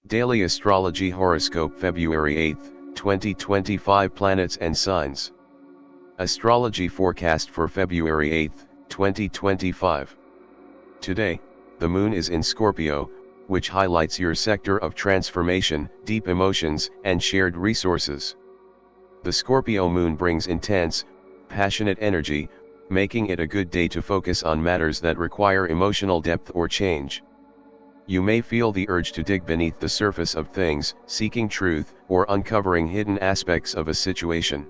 Daily Astrology Horoscope February 8, 2025 Planets and Signs. Astrology Forecast for February 8, 2025. Today, the Moon is in Scorpio, which highlights your sector of transformation, deep emotions, and shared resources. The Scorpio Moon brings intense, passionate energy, making it a good day to focus on matters that require emotional depth or change. You may feel the urge to dig beneath the surface of things, seeking truth, or uncovering hidden aspects of a situation.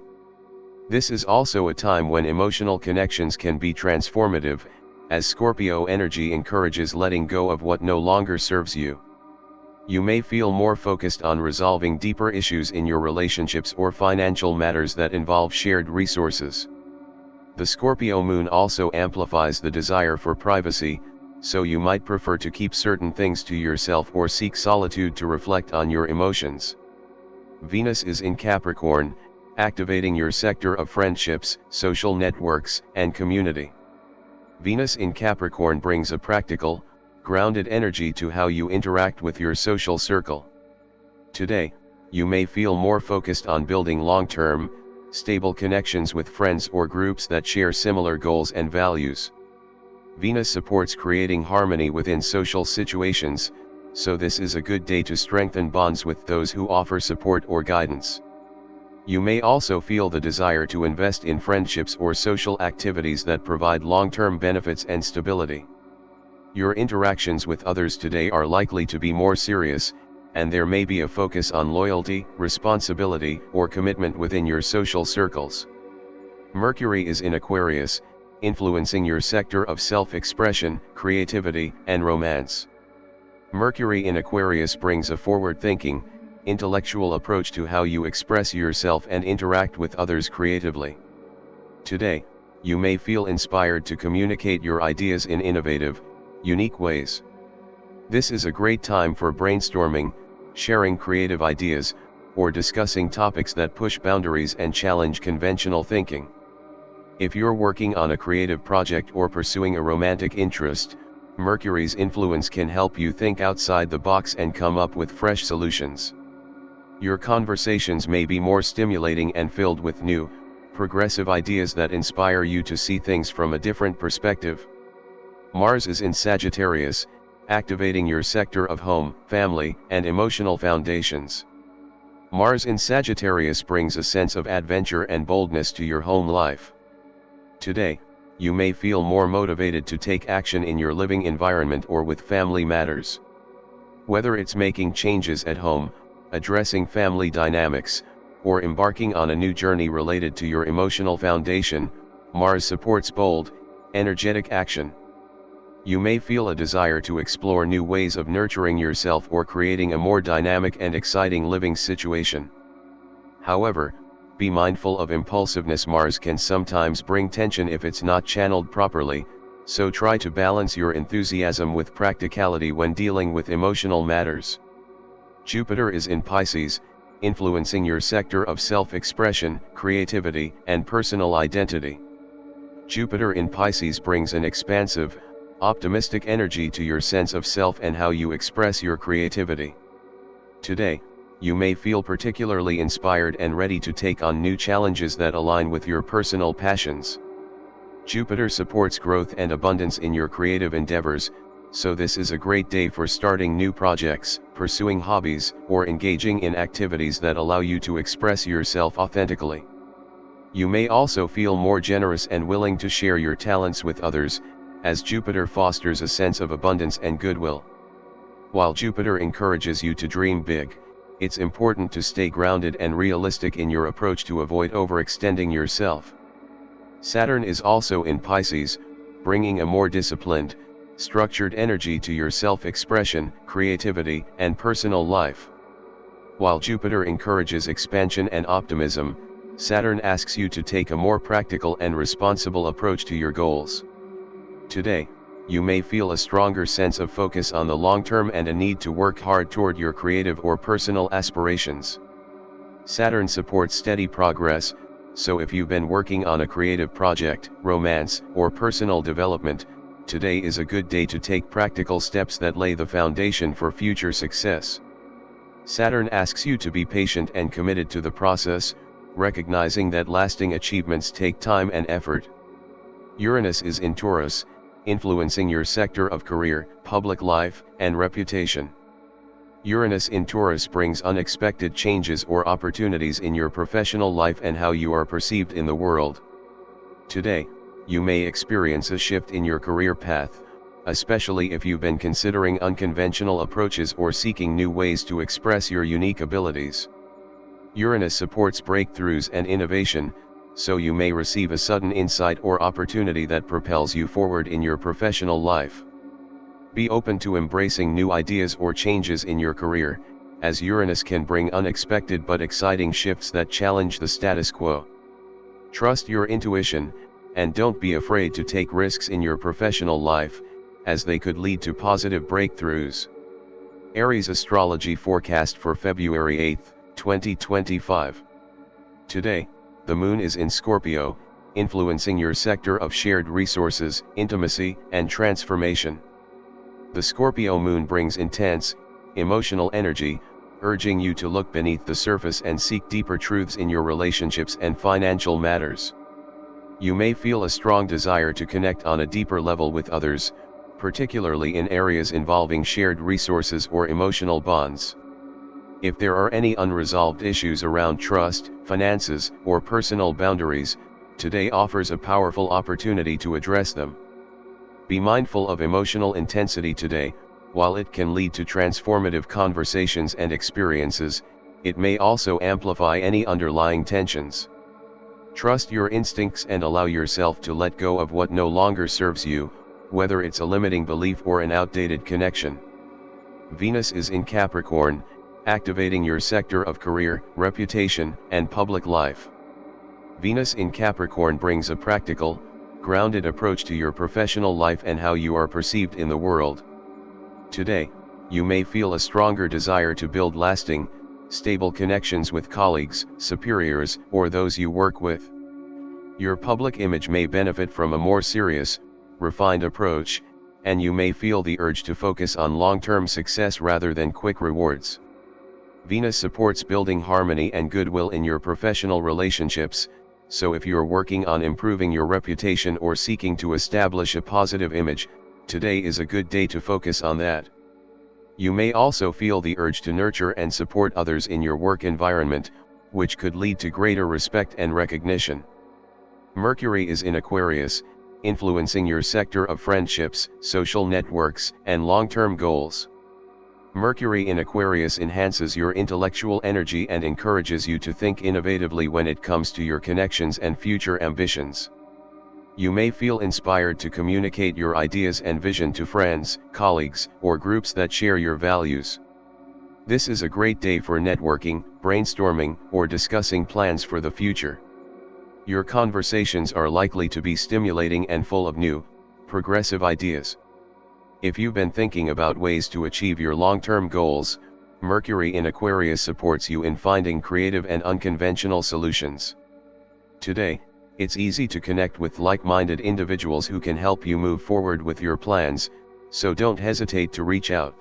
This is also a time when emotional connections can be transformative, as Scorpio energy encourages letting go of what no longer serves you. You may feel more focused on resolving deeper issues in your relationships or financial matters that involve shared resources. The Scorpio moon also amplifies the desire for privacy, so you might prefer to keep certain things to yourself or seek solitude to reflect on your emotions. Venus is in Capricorn, activating your sector of friendships, social networks, and community. Venus in Capricorn brings a practical, grounded energy to how you interact with your social circle. Today, you may feel more focused on building long-term, stable connections with friends or groups that share similar goals and values. Venus supports creating harmony within social situations, so this is a good day to strengthen bonds with those who offer support or guidance. You may also feel the desire to invest in friendships or social activities that provide long-term benefits and stability. Your interactions with others today are likely to be more serious, and there may be a focus on loyalty, responsibility, or commitment within your social circles. Mercury is in Aquarius, influencing your sector of self-expression, creativity, and romance. Mercury in Aquarius brings a forward-thinking, intellectual approach to how you express yourself and interact with others creatively. Today, you may feel inspired to communicate your ideas in innovative, unique ways. This is a great time for brainstorming, sharing creative ideas, or discussing topics that push boundaries and challenge conventional thinking. If you're working on a creative project or pursuing a romantic interest, Mercury's influence can help you think outside the box and come up with fresh solutions. Your conversations may be more stimulating and filled with new, progressive ideas that inspire you to see things from a different perspective. Mars is in Sagittarius, activating your sector of home, family, and emotional foundations. Mars in Sagittarius brings a sense of adventure and boldness to your home life. Today, you may feel more motivated to take action in your living environment or with family matters. Whether it's making changes at home, addressing family dynamics, or embarking on a new journey related to your emotional foundation, Mars supports bold, energetic action. You may feel a desire to explore new ways of nurturing yourself or creating a more dynamic and exciting living situation. However, be mindful of impulsiveness. Mars can sometimes bring tension if it's not channeled properly, so try to balance your enthusiasm with practicality when dealing with emotional matters. Jupiter is in Pisces, influencing your sector of self-expression, creativity, and personal identity. Jupiter in Pisces brings an expansive, optimistic energy to your sense of self and how you express your creativity. Today, you may feel particularly inspired and ready to take on new challenges that align with your personal passions. Jupiter supports growth and abundance in your creative endeavors, so this is a great day for starting new projects, pursuing hobbies, or engaging in activities that allow you to express yourself authentically. You may also feel more generous and willing to share your talents with others, as Jupiter fosters a sense of abundance and goodwill. While Jupiter encourages you to dream big, it's important to stay grounded and realistic in your approach to avoid overextending yourself. Saturn is also in Pisces, bringing a more disciplined, structured energy to your self-expression, creativity, and personal life. While Jupiter encourages expansion and optimism, Saturn asks you to take a more practical and responsible approach to your goals. Today, you may feel a stronger sense of focus on the long term and a need to work hard toward your creative or personal aspirations. Saturn supports steady progress, so if you've been working on a creative project, romance, or personal development, today is a good day to take practical steps that lay the foundation for future success. Saturn asks you to be patient and committed to the process, recognizing that lasting achievements take time and effort. Uranus is in Taurus, influencing your sector of career, public life, and reputation. Uranus in Taurus brings unexpected changes or opportunities in your professional life and how you are perceived in the world. Today, you may experience a shift in your career path, especially if you've been considering unconventional approaches or seeking new ways to express your unique abilities. Uranus supports breakthroughs and innovation, so you may receive a sudden insight or opportunity that propels you forward in your professional life. Be open to embracing new ideas or changes in your career, as Uranus can bring unexpected but exciting shifts that challenge the status quo. Trust your intuition, and don't be afraid to take risks in your professional life, as they could lead to positive breakthroughs. Aries Astrology Forecast for February 8, 2025. Today, the Moon is in Scorpio, influencing your sector of shared resources, intimacy, and transformation. The Scorpio Moon brings intense, emotional energy, urging you to look beneath the surface and seek deeper truths in your relationships and financial matters. You may feel a strong desire to connect on a deeper level with others, particularly in areas involving shared resources or emotional bonds. If there are any unresolved issues around trust, finances, or personal boundaries, today offers a powerful opportunity to address them. Be mindful of emotional intensity today. While it can lead to transformative conversations and experiences, it may also amplify any underlying tensions. Trust your instincts and allow yourself to let go of what no longer serves you, whether it's a limiting belief or an outdated connection. Venus is in Capricorn, activating your sector of career, reputation, and public life. Venus in Capricorn brings a practical, grounded approach to your professional life and how you are perceived in the world. Today, you may feel a stronger desire to build lasting, stable connections with colleagues, superiors, or those you work with. Your public image may benefit from a more serious, refined approach, and you may feel the urge to focus on long-term success rather than quick rewards. Venus supports building harmony and goodwill in your professional relationships, so if you're working on improving your reputation or seeking to establish a positive image, today is a good day to focus on that. You may also feel the urge to nurture and support others in your work environment, which could lead to greater respect and recognition. Mercury is in Aquarius, influencing your sector of friendships, social networks, and long-term goals. Mercury in Aquarius enhances your intellectual energy and encourages you to think innovatively when it comes to your connections and future ambitions. You may feel inspired to communicate your ideas and vision to friends, colleagues, or groups that share your values. This is a great day for networking, brainstorming, or discussing plans for the future. Your conversations are likely to be stimulating and full of new, progressive ideas. If you've been thinking about ways to achieve your long-term goals, Mercury in Aquarius supports you in finding creative and unconventional solutions. Today, it's easy to connect with like-minded individuals who can help you move forward with your plans, so don't hesitate to reach out.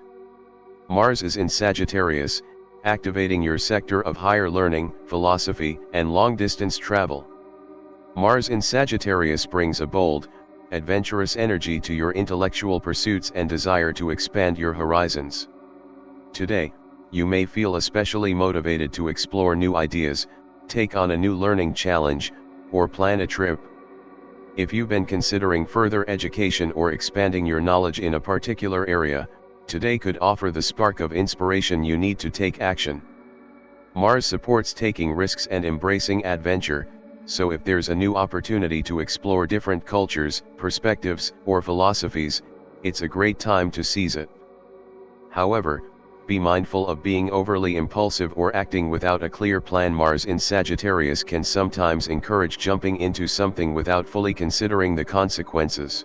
Mars is in Sagittarius, activating your sector of higher learning, philosophy, and long-distance travel. Mars in Sagittarius brings a bold, adventurous energy to your intellectual pursuits and desire to expand your horizons. Today, you may feel especially motivated to explore new ideas, take on a new learning challenge, or plan a trip. If you've been considering further education or expanding your knowledge in a particular area, today could offer the spark of inspiration you need to take action. Mars supports taking risks and embracing adventure, so if there's a new opportunity to explore different cultures, perspectives, or philosophies, it's a great time to seize it. However, be mindful of being overly impulsive or acting without a clear plan. Mars in Sagittarius can sometimes encourage jumping into something without fully considering the consequences.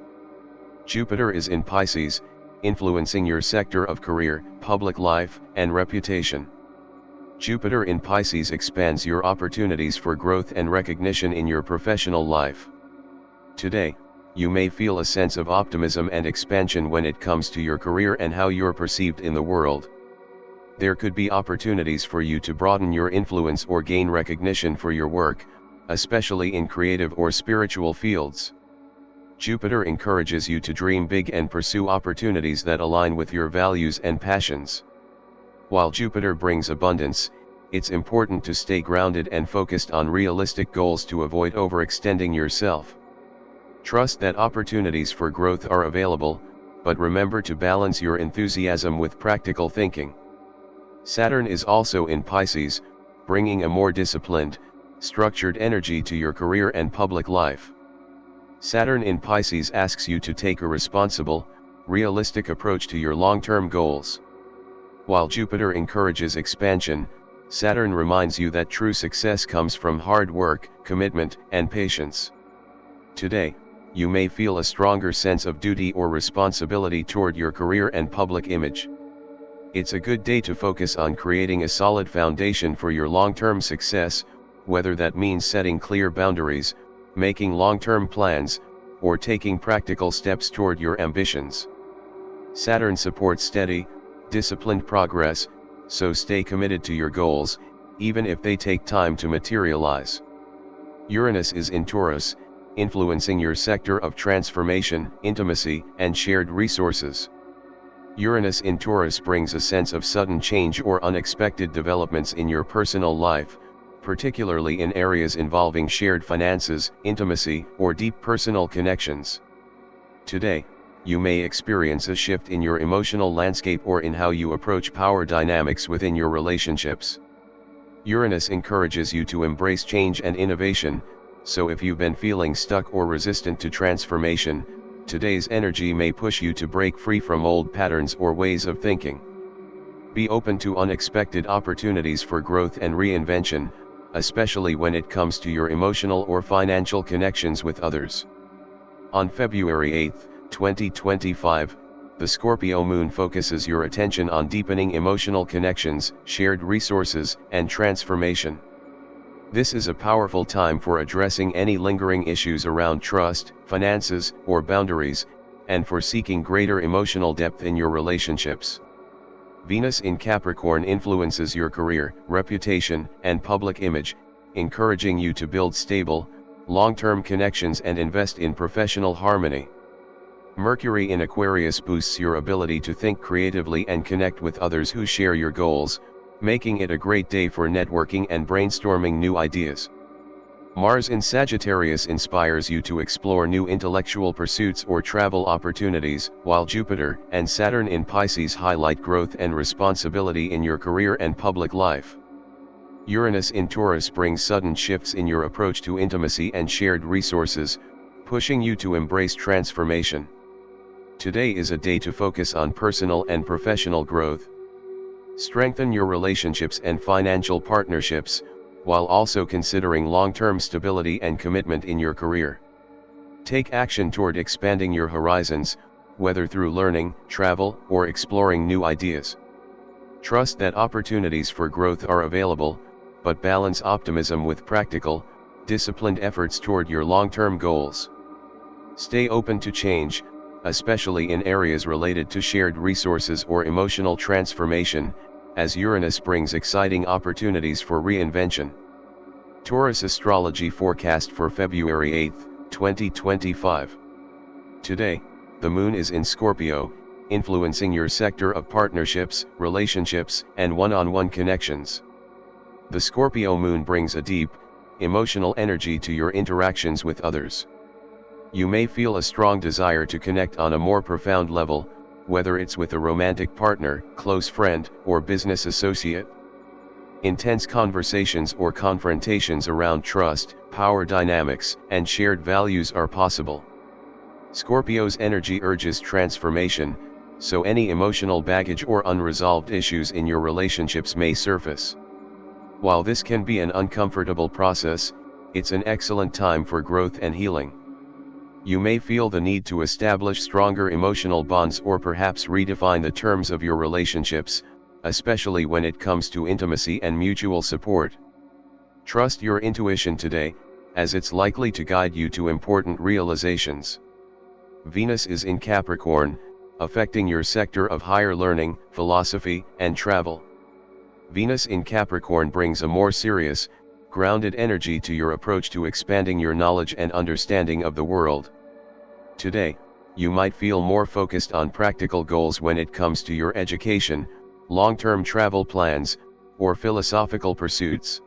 Jupiter is in Pisces, influencing your sector of career, public life, and reputation. Jupiter in Pisces expands your opportunities for growth and recognition in your professional life. Today, you may feel a sense of optimism and expansion when it comes to your career and how you're perceived in the world. There could be opportunities for you to broaden your influence or gain recognition for your work, especially in creative or spiritual fields. Jupiter encourages you to dream big and pursue opportunities that align with your values and passions. While Jupiter brings abundance, it's important to stay grounded and focused on realistic goals to avoid overextending yourself. Trust that opportunities for growth are available, but remember to balance your enthusiasm with practical thinking. Saturn is also in Pisces, bringing a more disciplined, structured energy to your career and public life. Saturn in Pisces asks you to take a responsible, realistic approach to your long-term goals. While Jupiter encourages expansion, Saturn reminds you that true success comes from hard work, commitment, and patience. Today, you may feel a stronger sense of duty or responsibility toward your career and public image. It's a good day to focus on creating a solid foundation for your long-term success, whether that means setting clear boundaries, making long-term plans, or taking practical steps toward your ambitions. Saturn supports steady, disciplined progress, so stay committed to your goals, even if they take time to materialize. Uranus is in Taurus, influencing your sector of transformation, intimacy, and shared resources. Uranus in Taurus brings a sense of sudden change or unexpected developments in your personal life, particularly in areas involving shared finances, intimacy, or deep personal connections. Today, you may experience a shift in your emotional landscape or in how you approach power dynamics within your relationships. Uranus encourages you to embrace change and innovation, so if you've been feeling stuck or resistant to transformation, today's energy may push you to break free from old patterns or ways of thinking. Be open to unexpected opportunities for growth and reinvention, especially when it comes to your emotional or financial connections with others. On February 8, 2025, the Scorpio moon focuses your attention on deepening emotional connections, shared resources, and transformation. This is a powerful time for addressing any lingering issues around trust, finances, or boundaries, and for seeking greater emotional depth in your relationships. Venus in Capricorn influences your career, reputation, and public image, encouraging you to build stable, long-term connections and invest in professional harmony. Mercury in Aquarius boosts your ability to think creatively and connect with others who share your goals, making it a great day for networking and brainstorming new ideas. Mars in Sagittarius inspires you to explore new intellectual pursuits or travel opportunities, while Jupiter and Saturn in Pisces highlight growth and responsibility in your career and public life. Uranus in Taurus brings sudden shifts in your approach to intimacy and shared resources, pushing you to embrace transformation. Today is a day to focus on personal and professional growth. Strengthen your relationships and financial partnerships, while also considering long-term stability and commitment in your career. Take action toward expanding your horizons, whether through learning, travel, or exploring new ideas. Trust that opportunities for growth are available, but balance optimism with practical, disciplined efforts toward your long-term goals. Stay open to change, especially in areas related to shared resources or emotional transformation, as Uranus brings exciting opportunities for reinvention. Taurus Astrology Forecast for February 8, 2025. Today, the moon is in Scorpio, influencing your sector of partnerships, relationships, and one-on-one connections. The Scorpio moon brings a deep, emotional energy to your interactions with others. You may feel a strong desire to connect on a more profound level, whether it's with a romantic partner, close friend, or business associate. Intense conversations or confrontations around trust, power dynamics, and shared values are possible. Scorpio's energy urges transformation, so any emotional baggage or unresolved issues in your relationships may surface. While this can be an uncomfortable process, it's an excellent time for growth and healing. You may feel the need to establish stronger emotional bonds or perhaps redefine the terms of your relationships, especially when it comes to intimacy and mutual support. Trust your intuition today, as it's likely to guide you to important realizations. Venus is in Capricorn, affecting your sector of higher learning, philosophy, and travel. Venus in Capricorn brings a more serious, grounded energy to your approach to expanding your knowledge and understanding of the world. Today, you might feel more focused on practical goals when it comes to your education, long-term travel plans, or philosophical pursuits.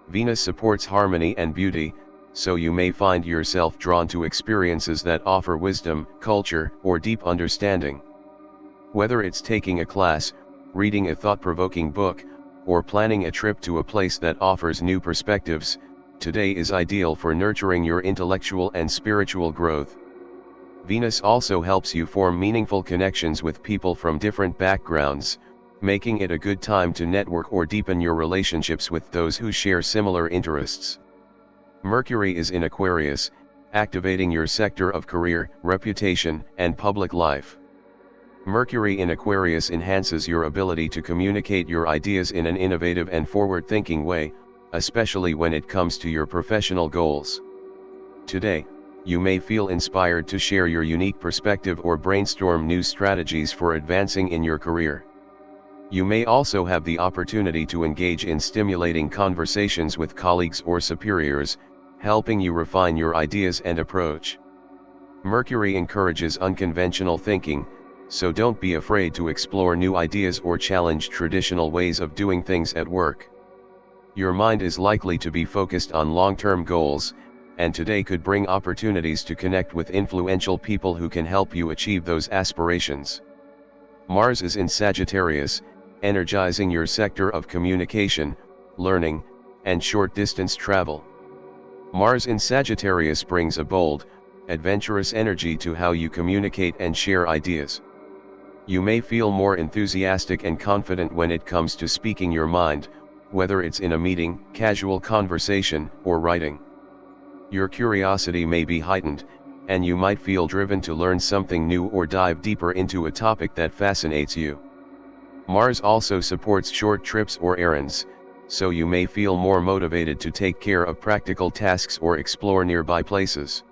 Venus supports harmony and beauty, so you may find yourself drawn to experiences that offer wisdom, culture, or deep understanding. Whether it's taking a class, reading a thought-provoking book, or planning a trip to a place that offers new perspectives, today is ideal for nurturing your intellectual and spiritual growth. Venus also helps you form meaningful connections with people from different backgrounds, making it a good time to network or deepen your relationships with those who share similar interests. Mercury is in Aquarius, activating your sector of career, reputation, and public life. Mercury in Aquarius enhances your ability to communicate your ideas in an innovative and forward-thinking way, especially when it comes to your professional goals. Today, you may feel inspired to share your unique perspective or brainstorm new strategies for advancing in your career. You may also have the opportunity to engage in stimulating conversations with colleagues or superiors, helping you refine your ideas and approach. Mercury encourages unconventional thinking, so don't be afraid to explore new ideas or challenge traditional ways of doing things at work. Your mind is likely to be focused on long-term goals, and today could bring opportunities to connect with influential people who can help you achieve those aspirations. Mars is in Sagittarius, energizing your sector of communication, learning, and short-distance travel. Mars in Sagittarius brings a bold, adventurous energy to how you communicate and share ideas. You may feel more enthusiastic and confident when it comes to speaking your mind, whether it's in a meeting, casual conversation, or writing. Your curiosity may be heightened, and you might feel driven to learn something new or dive deeper into a topic that fascinates you. Mars also supports short trips or errands, so you may feel more motivated to take care of practical tasks or explore nearby places.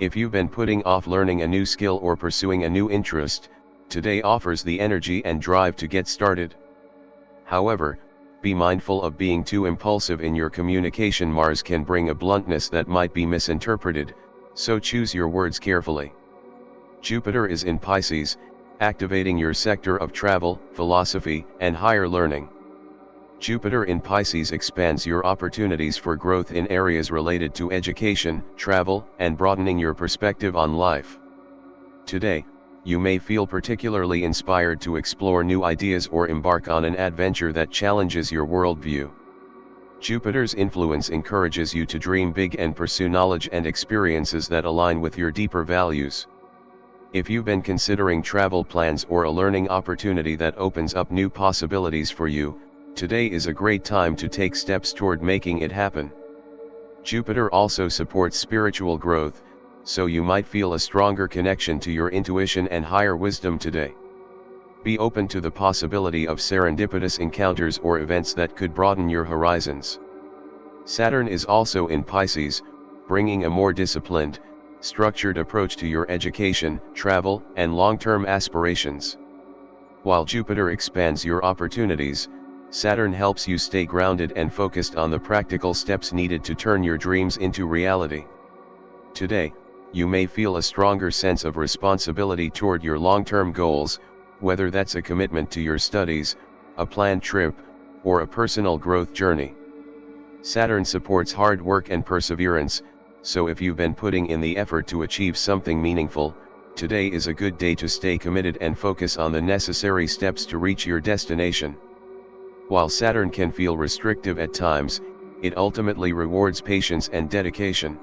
If you've been putting off learning a new skill or pursuing a new interest, today offers the energy and drive to get started. However, be mindful of being too impulsive in your communication. Mars can bring a bluntness that might be misinterpreted, so choose your words carefully. Jupiter is in Pisces, activating your sector of travel, philosophy, and higher learning. Jupiter in Pisces expands your opportunities for growth in areas related to education, travel, and broadening your perspective on life. Today, you may feel particularly inspired to explore new ideas or embark on an adventure that challenges your worldview. Jupiter's influence encourages you to dream big and pursue knowledge and experiences that align with your deeper values. If you've been considering travel plans or a learning opportunity that opens up new possibilities for you, today is a great time to take steps toward making it happen. Jupiter also supports spiritual growth, so you might feel a stronger connection to your intuition and higher wisdom today. Be open to the possibility of serendipitous encounters or events that could broaden your horizons. Saturn is also in Pisces, bringing a more disciplined, structured approach to your education, travel, and long-term aspirations. While Jupiter expands your opportunities, Saturn helps you stay grounded and focused on the practical steps needed to turn your dreams into reality. Today, you may feel a stronger sense of responsibility toward your long-term goals, whether that's a commitment to your studies, a planned trip, or a personal growth journey. Saturn supports hard work and perseverance, so if you've been putting in the effort to achieve something meaningful, today is a good day to stay committed and focus on the necessary steps to reach your destination. While Saturn can feel restrictive at times, it ultimately rewards patience and dedication.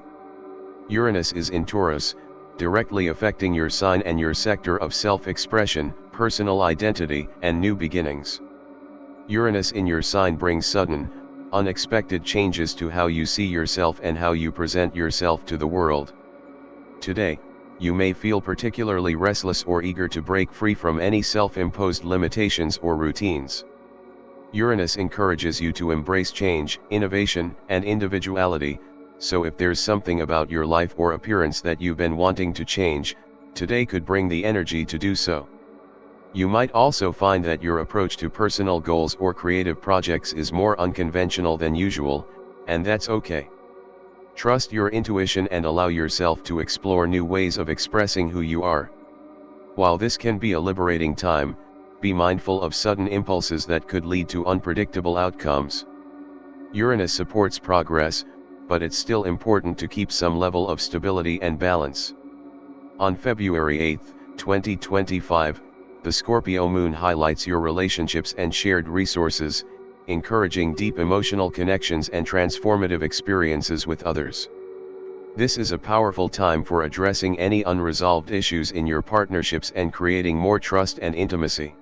Uranus is in Taurus, directly affecting your sign and your sector of self-expression, personal identity, and new beginnings. Uranus in your sign brings sudden, unexpected changes to how you see yourself and how you present yourself to the world. Today, you may feel particularly restless or eager to break free from any self-imposed limitations or routines. Uranus encourages you to embrace change, innovation, and individuality, so if there's something about your life or appearance that you've been wanting to change, today could bring the energy to do so. You might also find that your approach to personal goals or creative projects is more unconventional than usual, and that's okay. Trust your intuition and allow yourself to explore new ways of expressing who you are. While this can be a liberating time, be mindful of sudden impulses that could lead to unpredictable outcomes. Uranus supports progress, but it's still important to keep some level of stability and balance. On February 8, 2025, the Scorpio moon highlights your relationships and shared resources, encouraging deep emotional connections and transformative experiences with others. This is a powerful time for addressing any unresolved issues in your partnerships and creating more trust and intimacy.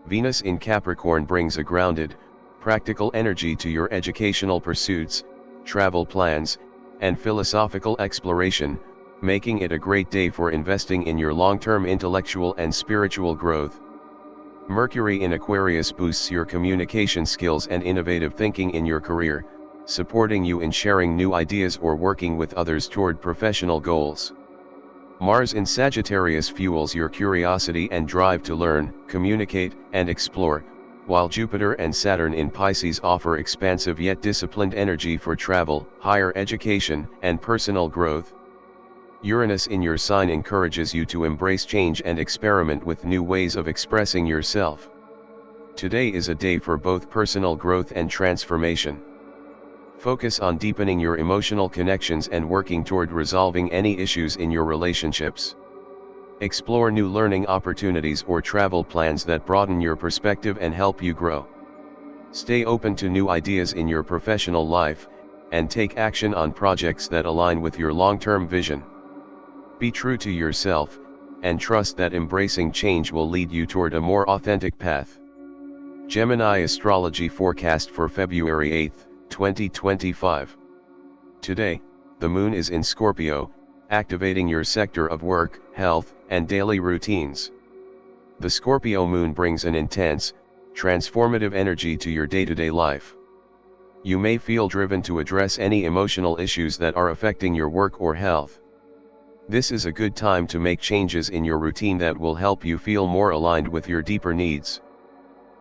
Venus in Capricorn brings a grounded, practical energy to your educational pursuits, travel plans, and philosophical exploration, making it a great day for investing in your long-term intellectual and spiritual growth. Mercury in Aquarius boosts your communication skills and innovative thinking in your career, supporting you in sharing new ideas or working with others toward professional goals. Mars in Sagittarius fuels your curiosity and drive to learn, communicate, and explore, while Jupiter and Saturn in Pisces offer expansive yet disciplined energy for travel, higher education, and personal growth. Uranus in your sign encourages you to embrace change and experiment with new ways of expressing yourself. Today is a day for both personal growth and transformation. Focus on deepening your emotional connections and working toward resolving any issues in your relationships. Explore new learning opportunities or travel plans that broaden your perspective and help you grow. Stay open to new ideas in your professional life, and take action on projects that align with your long-term vision. Be true to yourself, and trust that embracing change will lead you toward a more authentic path. Gemini Astrology Forecast for February 8, 2025. Today, the moon is in Scorpio, activating your sector of work, health, and daily routines. The Scorpio moon brings an intense, transformative energy to your day-to-day life. You may feel driven to address any emotional issues that are affecting your work or health. This is a good time to make changes in your routine that will help you feel more aligned with your deeper needs.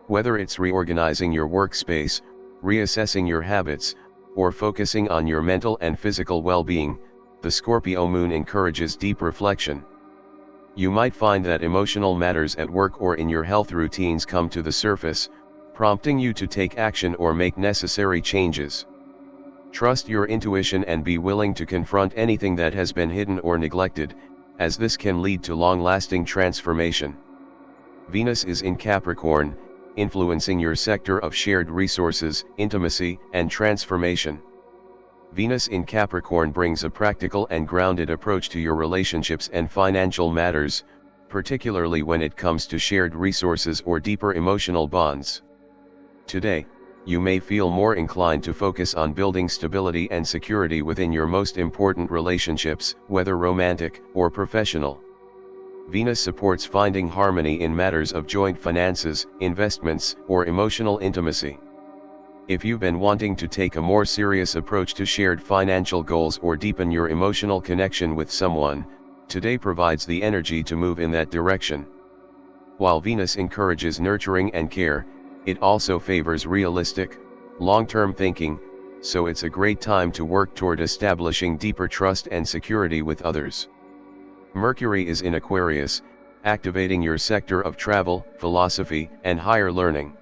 Whether it's reorganizing your workspace, reassessing your habits, or focusing on your mental and physical well-being, the Scorpio moon encourages deep reflection. You might find that emotional matters at work or in your health routines come to the surface, prompting you to take action or make necessary changes. Trust your intuition and be willing to confront anything that has been hidden or neglected, as this can lead to long-lasting transformation. Venus is in Capricorn, influencing your sector of shared resources, intimacy, and transformation. Venus in Capricorn brings a practical and grounded approach to your relationships and financial matters, particularly when it comes to shared resources or deeper emotional bonds. Today, you may feel more inclined to focus on building stability and security within your most important relationships, whether romantic or professional. Venus supports finding harmony in matters of joint finances, investments, or emotional intimacy. If you've been wanting to take a more serious approach to shared financial goals or deepen your emotional connection with someone, today provides the energy to move in that direction. While Venus encourages nurturing and care, it also favors realistic, long-term thinking, so it's a great time to work toward establishing deeper trust and security with others. Mercury is in Aquarius, activating your sector of travel, philosophy, and higher learning.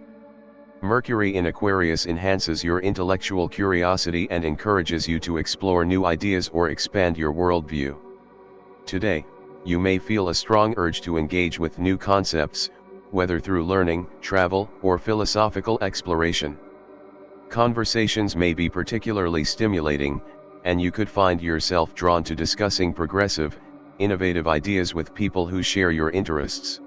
Mercury in Aquarius enhances your intellectual curiosity and encourages you to explore new ideas or expand your worldview. Today, you may feel a strong urge to engage with new concepts, whether through learning, travel, or philosophical exploration. Conversations may be particularly stimulating, and you could find yourself drawn to discussing progressive, innovative ideas with people who share your interests.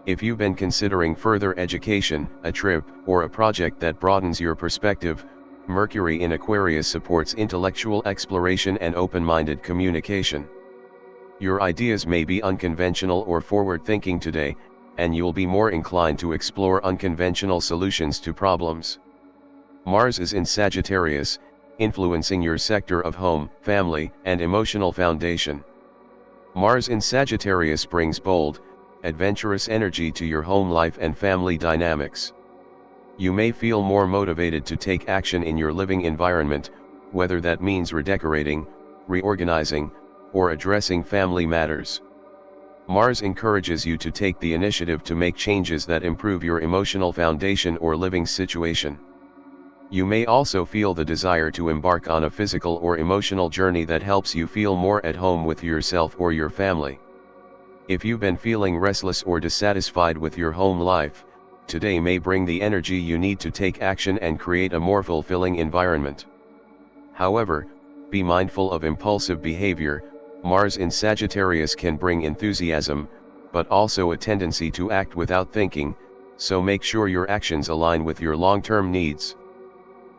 If you've been considering further education, a trip, or a project that broadens your perspective, Mercury in Aquarius supports intellectual exploration and open-minded communication. Your ideas may be unconventional or forward-thinking today, and you'll be more inclined to explore unconventional solutions to problems. Mars is in Sagittarius, influencing your sector of home, family, and emotional foundation. Mars in Sagittarius brings bold, adventurous energy to your home life and family dynamics. You may feel more motivated to take action in your living environment, whether that means redecorating, reorganizing, or addressing family matters. Mars encourages you to take the initiative to make changes that improve your emotional foundation or living situation. You may also feel the desire to embark on a physical or emotional journey that helps you feel more at home with yourself or your family. If you've been feeling restless or dissatisfied with your home life, today may bring the energy you need to take action and create a more fulfilling environment. However, be mindful of impulsive behavior. Mars in Sagittarius can bring enthusiasm, but also a tendency to act without thinking, so make sure your actions align with your long-term needs.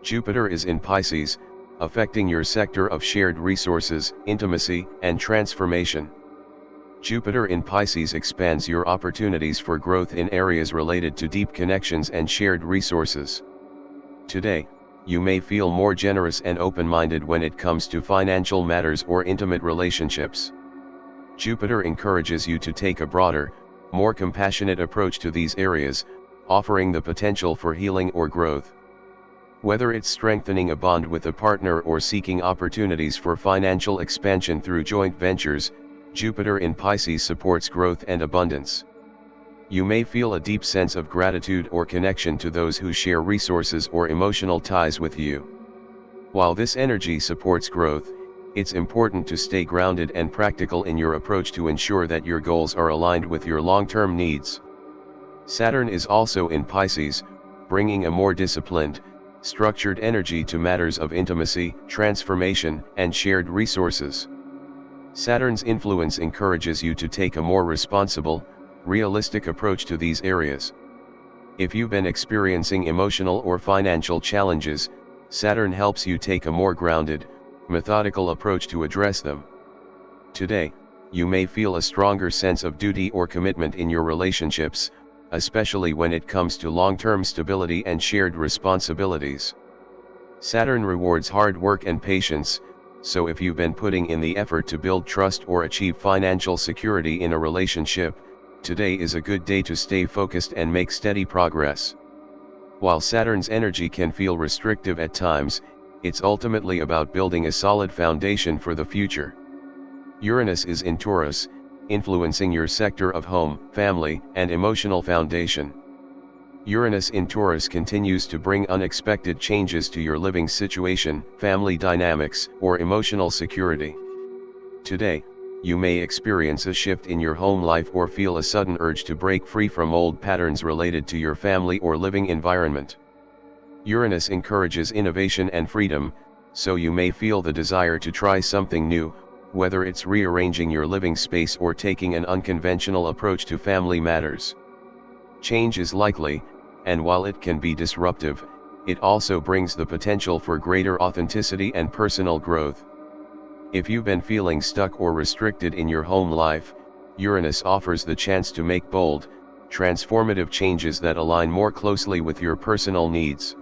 Jupiter is in Pisces, affecting your sector of shared resources, intimacy, and transformation. Jupiter in Pisces expands your opportunities for growth in areas related to deep connections and shared resources. Today, you may feel more generous and open-minded when it comes to financial matters or intimate relationships. Jupiter encourages you to take a broader, more compassionate approach to these areas, offering the potential for healing or growth. Whether it's strengthening a bond with a partner or seeking opportunities for financial expansion through joint ventures, Jupiter in Pisces supports growth and abundance. You may feel a deep sense of gratitude or connection to those who share resources or emotional ties with you. While this energy supports growth, it's important to stay grounded and practical in your approach to ensure that your goals are aligned with your long-term needs. Saturn is also in Pisces, bringing a more disciplined, structured energy to matters of intimacy, transformation, and shared resources. Saturn's influence encourages you to take a more responsible, realistic approach to these areas. If you've been experiencing emotional or financial challenges, Saturn helps you take a more grounded, methodical approach to address them. Today, you may feel a stronger sense of duty or commitment in your relationships, especially when it comes to long-term stability and shared responsibilities. Saturn rewards hard work and patience, so if you've been putting in the effort to build trust or achieve financial security in a relationship, today is a good day to stay focused and make steady progress. While Saturn's energy can feel restrictive at times, it's ultimately about building a solid foundation for the future. Uranus is in Taurus, influencing your sector of home, family, and emotional foundation. Uranus in Taurus continues to bring unexpected changes to your living situation, family dynamics, or emotional security. Today, you may experience a shift in your home life or feel a sudden urge to break free from old patterns related to your family or living environment. Uranus encourages innovation and freedom, so you may feel the desire to try something new, whether it's rearranging your living space or taking an unconventional approach to family matters. Change is likely, and while it can be disruptive, it also brings the potential for greater authenticity and personal growth. If you've been feeling stuck or restricted in your home life, Uranus offers the chance to make bold, transformative changes that align more closely with your personal needs.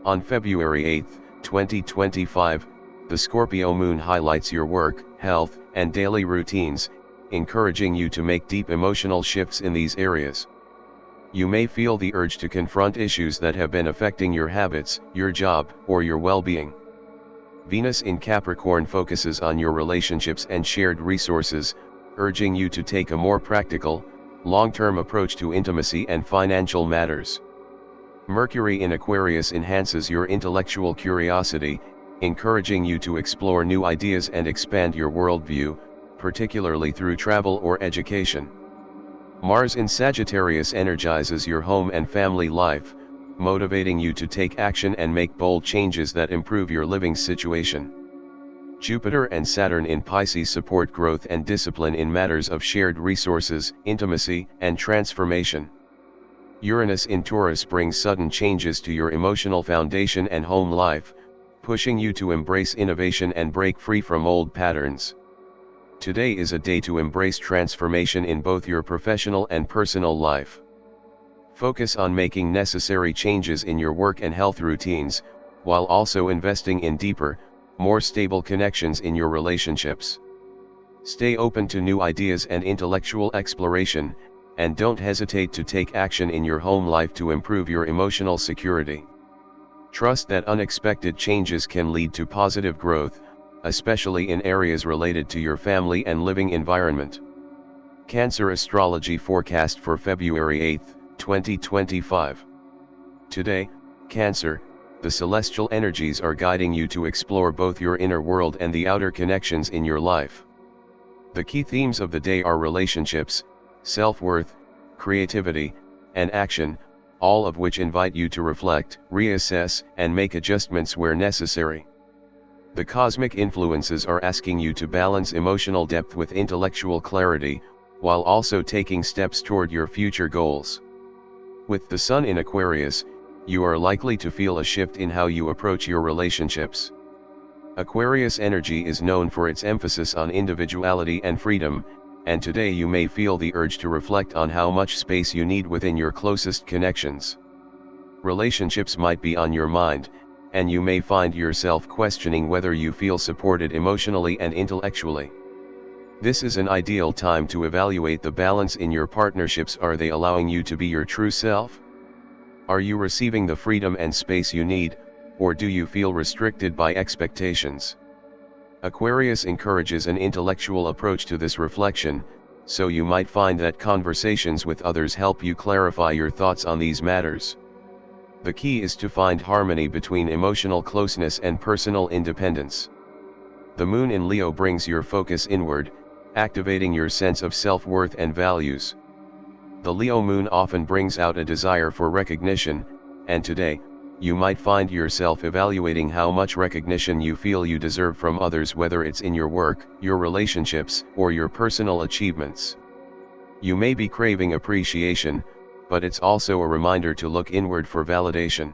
On February 8, 2025, the Scorpio moon highlights your work, health, and daily routines, encouraging you to make deep emotional shifts in these areas. You may feel the urge to confront issues that have been affecting your habits, your job, or your well-being. Venus in Capricorn focuses on your relationships and shared resources, urging you to take a more practical, long-term approach to intimacy and financial matters. Mercury in Aquarius enhances your intellectual curiosity, encouraging you to explore new ideas and expand your worldview, particularly through travel or education. Mars in Sagittarius energizes your home and family life, motivating you to take action and make bold changes that improve your living situation. Jupiter and Saturn in Pisces support growth and discipline in matters of shared resources, intimacy, and transformation. Uranus in Taurus brings sudden changes to your emotional foundation and home life, pushing you to embrace innovation and break free from old patterns. Today is a day to embrace transformation in both your professional and personal life. Focus on making necessary changes in your work and health routines, while also investing in deeper, more stable connections in your relationships. Stay open to new ideas and intellectual exploration, and don't hesitate to take action in your home life to improve your emotional security. Trust that unexpected changes can lead to positive growth, especially in areas related to your family and living environment. Cancer Astrology Forecast for February 8, 2025. Today, Cancer, the celestial energies are guiding you to explore both your inner world and the outer connections in your life. The key themes of the day are relationships, self-worth, creativity, and action, all of which invite you to reflect, reassess, and make adjustments where necessary. The cosmic influences are asking you to balance emotional depth with intellectual clarity, while also taking steps toward your future goals. With the Sun in Aquarius, you are likely to feel a shift in how you approach your relationships. Aquarius energy is known for its emphasis on individuality and freedom, and today you may feel the urge to reflect on how much space you need within your closest connections. Relationships might be on your mind, and you may find yourself questioning whether you feel supported emotionally and intellectually. This is an ideal time to evaluate the balance in your partnerships. Are they allowing you to be your true self? Are you receiving the freedom and space you need, or do you feel restricted by expectations? Aquarius encourages an intellectual approach to this reflection, so you might find that conversations with others help you clarify your thoughts on these matters. The key is to find harmony between emotional closeness and personal independence. The Moon in Leo brings your focus inward, activating your sense of self-worth and values. The Leo moon often brings out a desire for recognition, and today, you might find yourself evaluating how much recognition you feel you deserve from others, whether it's in your work, your relationships, or your personal achievements. You may be craving appreciation, but it's also a reminder to look inward for validation.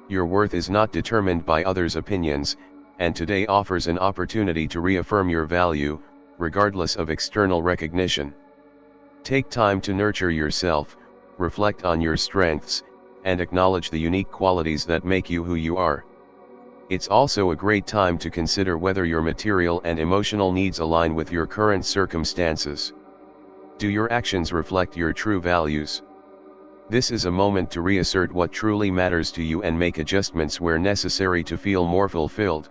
Your worth is not determined by others' opinions, and today offers an opportunity to reaffirm your value, regardless of external recognition. Take time to nurture yourself, reflect on your strengths, and acknowledge the unique qualities that make you who you are. It's also a great time to consider whether your material and emotional needs align with your current circumstances. Do your actions reflect your true values? This is a moment to reassert what truly matters to you and make adjustments where necessary to feel more fulfilled.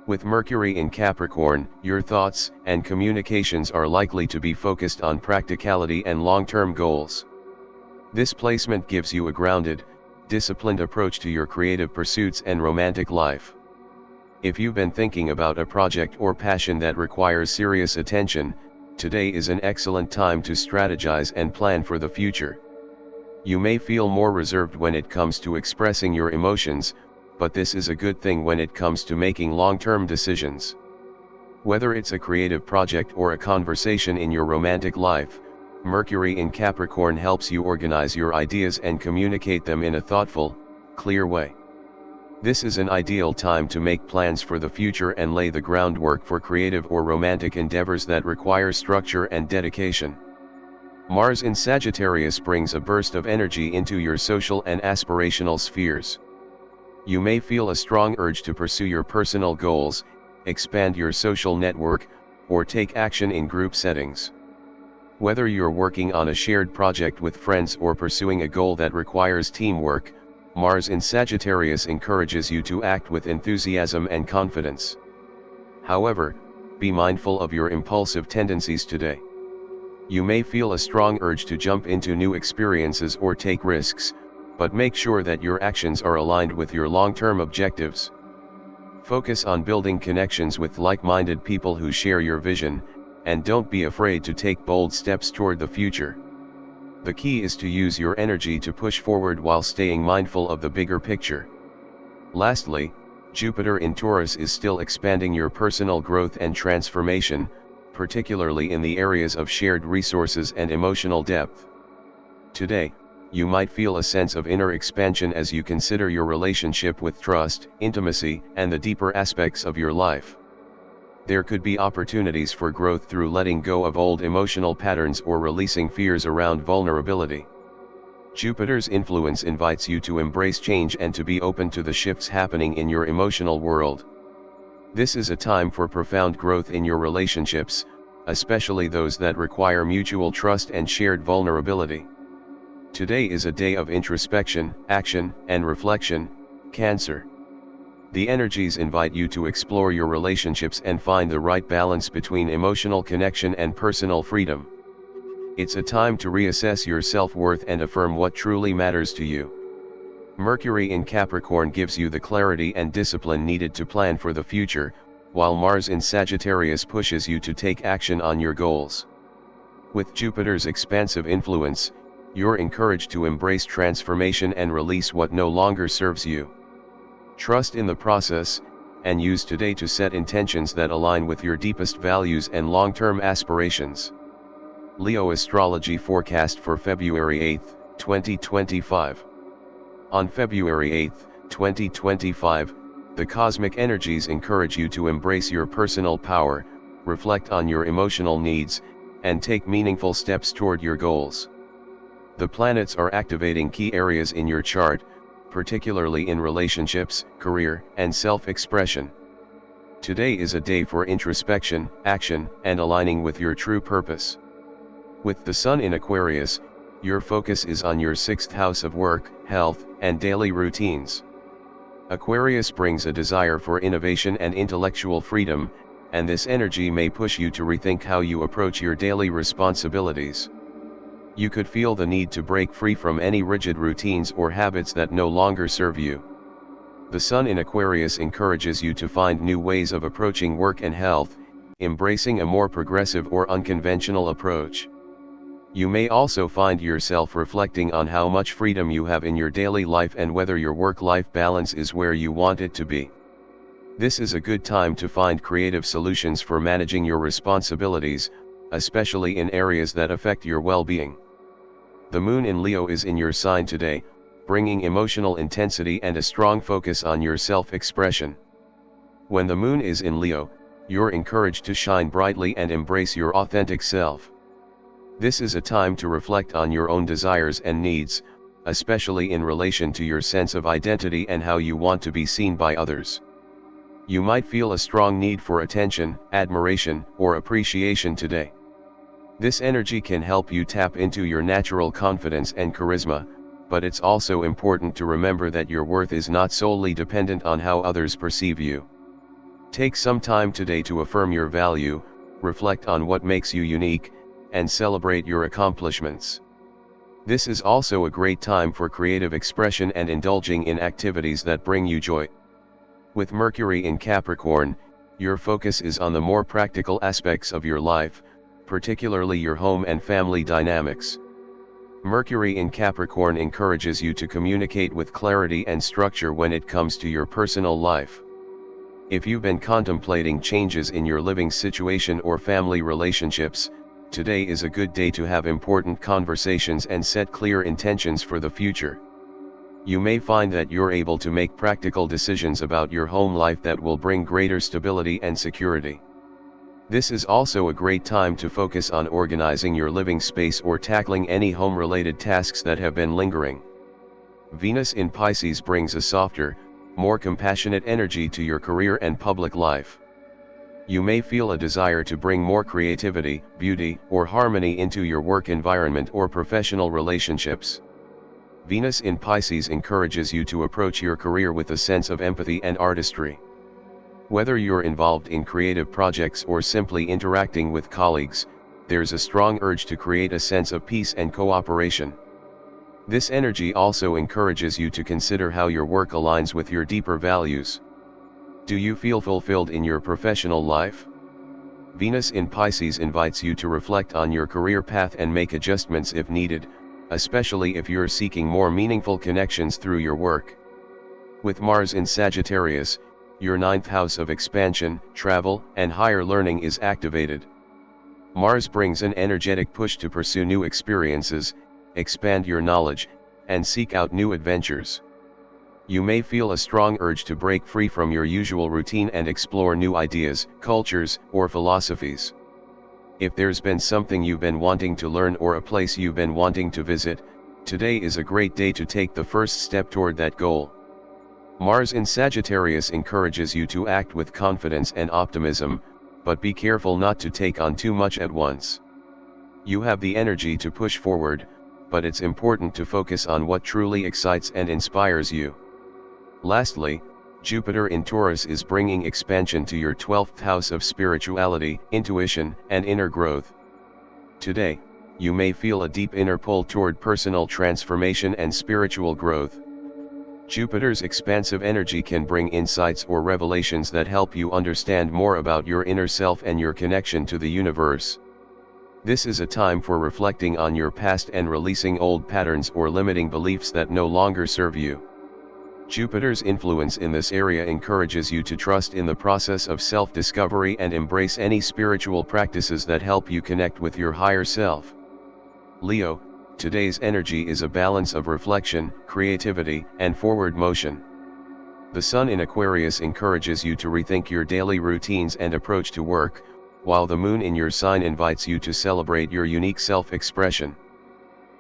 With Mercury in Capricorn, your thoughts and communications are likely to be focused on practicality and long-term goals. This placement gives you a grounded, disciplined approach to your creative pursuits and romantic life. If you've been thinking about a project or passion that requires serious attention, today is an excellent time to strategize and plan for the future. You may feel more reserved when it comes to expressing your emotions, but this is a good thing when it comes to making long-term decisions. Whether it's a creative project or a conversation in your romantic life, Mercury in Capricorn helps you organize your ideas and communicate them in a thoughtful, clear way. This is an ideal time to make plans for the future and lay the groundwork for creative or romantic endeavors that require structure and dedication. Mars in Sagittarius brings a burst of energy into your social and aspirational spheres. You may feel a strong urge to pursue your personal goals, expand your social network, or take action in group settings. Whether you're working on a shared project with friends or pursuing a goal that requires teamwork, Mars in Sagittarius encourages you to act with enthusiasm and confidence. However, be mindful of your impulsive tendencies today. You may feel a strong urge to jump into new experiences or take risks, but make sure that your actions are aligned with your long-term objectives. Focus on building connections with like-minded people who share your vision, and don't be afraid to take bold steps toward the future. The key is to use your energy to push forward while staying mindful of the bigger picture. Lastly, Jupiter in Taurus is still expanding your personal growth and transformation, particularly in the areas of shared resources and emotional depth. Today, you might feel a sense of inner expansion as you consider your relationship with trust, intimacy, and the deeper aspects of your life. There could be opportunities for growth through letting go of old emotional patterns or releasing fears around vulnerability. Jupiter's influence invites you to embrace change and to be open to the shifts happening in your emotional world. This is a time for profound growth in your relationships, especially those that require mutual trust and shared vulnerability. Today is a day of introspection, action, and reflection, Cancer. The energies invite you to explore your relationships and find the right balance between emotional connection and personal freedom. It's a time to reassess your self-worth and affirm what truly matters to you. Mercury in Capricorn gives you the clarity and discipline needed to plan for the future, while Mars in Sagittarius pushes you to take action on your goals. With Jupiter's expansive influence, you're encouraged to embrace transformation and release what no longer serves you. Trust in the process, and use today to set intentions that align with your deepest values and long-term aspirations. Leo Astrology Forecast for February 8, 2025. On February 8, 2025, the cosmic energies encourage you to embrace your personal power, reflect on your emotional needs, and take meaningful steps toward your goals. The planets are activating key areas in your chart, particularly in relationships, career, and self-expression. Today is a day for introspection, action, and aligning with your true purpose. With the Sun in Aquarius, your focus is on your sixth house of work, health, and daily routines. Aquarius brings a desire for innovation and intellectual freedom, and this energy may push you to rethink how you approach your daily responsibilities. You could feel the need to break free from any rigid routines or habits that no longer serve you. The Sun in Aquarius encourages you to find new ways of approaching work and health, embracing a more progressive or unconventional approach. You may also find yourself reflecting on how much freedom you have in your daily life and whether your work-life balance is where you want it to be. This is a good time to find creative solutions for managing your responsibilities, especially in areas that affect your well-being. The Moon in Leo is in your sign today, bringing emotional intensity and a strong focus on your self-expression. When the Moon is in Leo, you're encouraged to shine brightly and embrace your authentic self. This is a time to reflect on your own desires and needs, especially in relation to your sense of identity and how you want to be seen by others. You might feel a strong need for attention, admiration, or appreciation today. This energy can help you tap into your natural confidence and charisma, but it's also important to remember that your worth is not solely dependent on how others perceive you. Take some time today to affirm your value, reflect on what makes you unique, and celebrate your accomplishments. This is also a great time for creative expression and indulging in activities that bring you joy. With Mercury in Capricorn, your focus is on the more practical aspects of your life, particularly your home and family dynamics. Mercury in Capricorn encourages you to communicate with clarity and structure when it comes to your personal life. If you've been contemplating changes in your living situation or family relationships, today is a good day to have important conversations and set clear intentions for the future. You may find that you're able to make practical decisions about your home life that will bring greater stability and security. This is also a great time to focus on organizing your living space or tackling any home-related tasks that have been lingering. Venus in Pisces brings a softer, more compassionate energy to your career and public life. You may feel a desire to bring more creativity, beauty, or harmony into your work environment or professional relationships. Venus in Pisces encourages you to approach your career with a sense of empathy and artistry. Whether you're involved in creative projects or simply interacting with colleagues, there's a strong urge to create a sense of peace and cooperation. This energy also encourages you to consider how your work aligns with your deeper values. Do you feel fulfilled in your professional life? Venus in Pisces invites you to reflect on your career path and make adjustments if needed, especially if you're seeking more meaningful connections through your work. With Mars in Sagittarius, your ninth house of expansion, travel, and higher learning is activated. Mars brings an energetic push to pursue new experiences, expand your knowledge, and seek out new adventures. You may feel a strong urge to break free from your usual routine and explore new ideas, cultures, or philosophies. If there's been something you've been wanting to learn or a place you've been wanting to visit, today is a great day to take the first step toward that goal. Mars in Sagittarius encourages you to act with confidence and optimism, but be careful not to take on too much at once. You have the energy to push forward, but it's important to focus on what truly excites and inspires you. Lastly, Jupiter in Taurus is bringing expansion to your 12th house of spirituality, intuition, and inner growth. Today, you may feel a deep inner pull toward personal transformation and spiritual growth. Jupiter's expansive energy can bring insights or revelations that help you understand more about your inner self and your connection to the universe. This is a time for reflecting on your past and releasing old patterns or limiting beliefs that no longer serve you. Jupiter's influence in this area encourages you to trust in the process of self-discovery and embrace any spiritual practices that help you connect with your higher self. Leo, today's energy is a balance of reflection, creativity, and forward motion. The Sun in Aquarius encourages you to rethink your daily routines and approach to work, while the Moon in your sign invites you to celebrate your unique self-expression.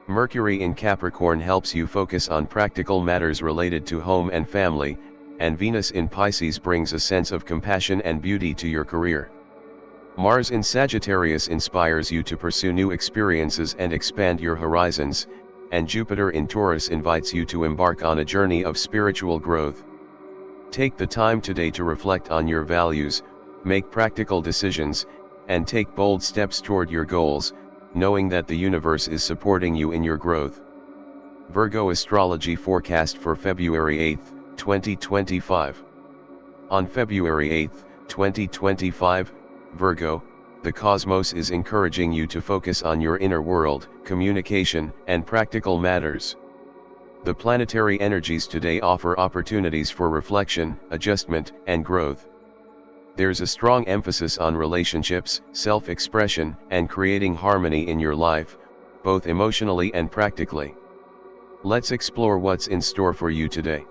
Mercury in Capricorn helps you focus on practical matters related to home and family, and Venus in Pisces brings a sense of compassion and beauty to your career. Mars in Sagittarius inspires you to pursue new experiences and expand your horizons, and Jupiter in Taurus invites you to embark on a journey of spiritual growth. Take the time today to reflect on your values, make practical decisions, and take bold steps toward your goals, knowing that the universe is supporting you in your growth. Virgo Astrology Forecast for February 8, 2025. On February 8, 2025, Virgo, the cosmos is encouraging you to focus on your inner world, communication, and practical matters. The planetary energies today offer opportunities for reflection, adjustment, and growth. There's a strong emphasis on relationships, self-expression, and creating harmony in your life, both emotionally and practically. Let's explore what's in store for you today.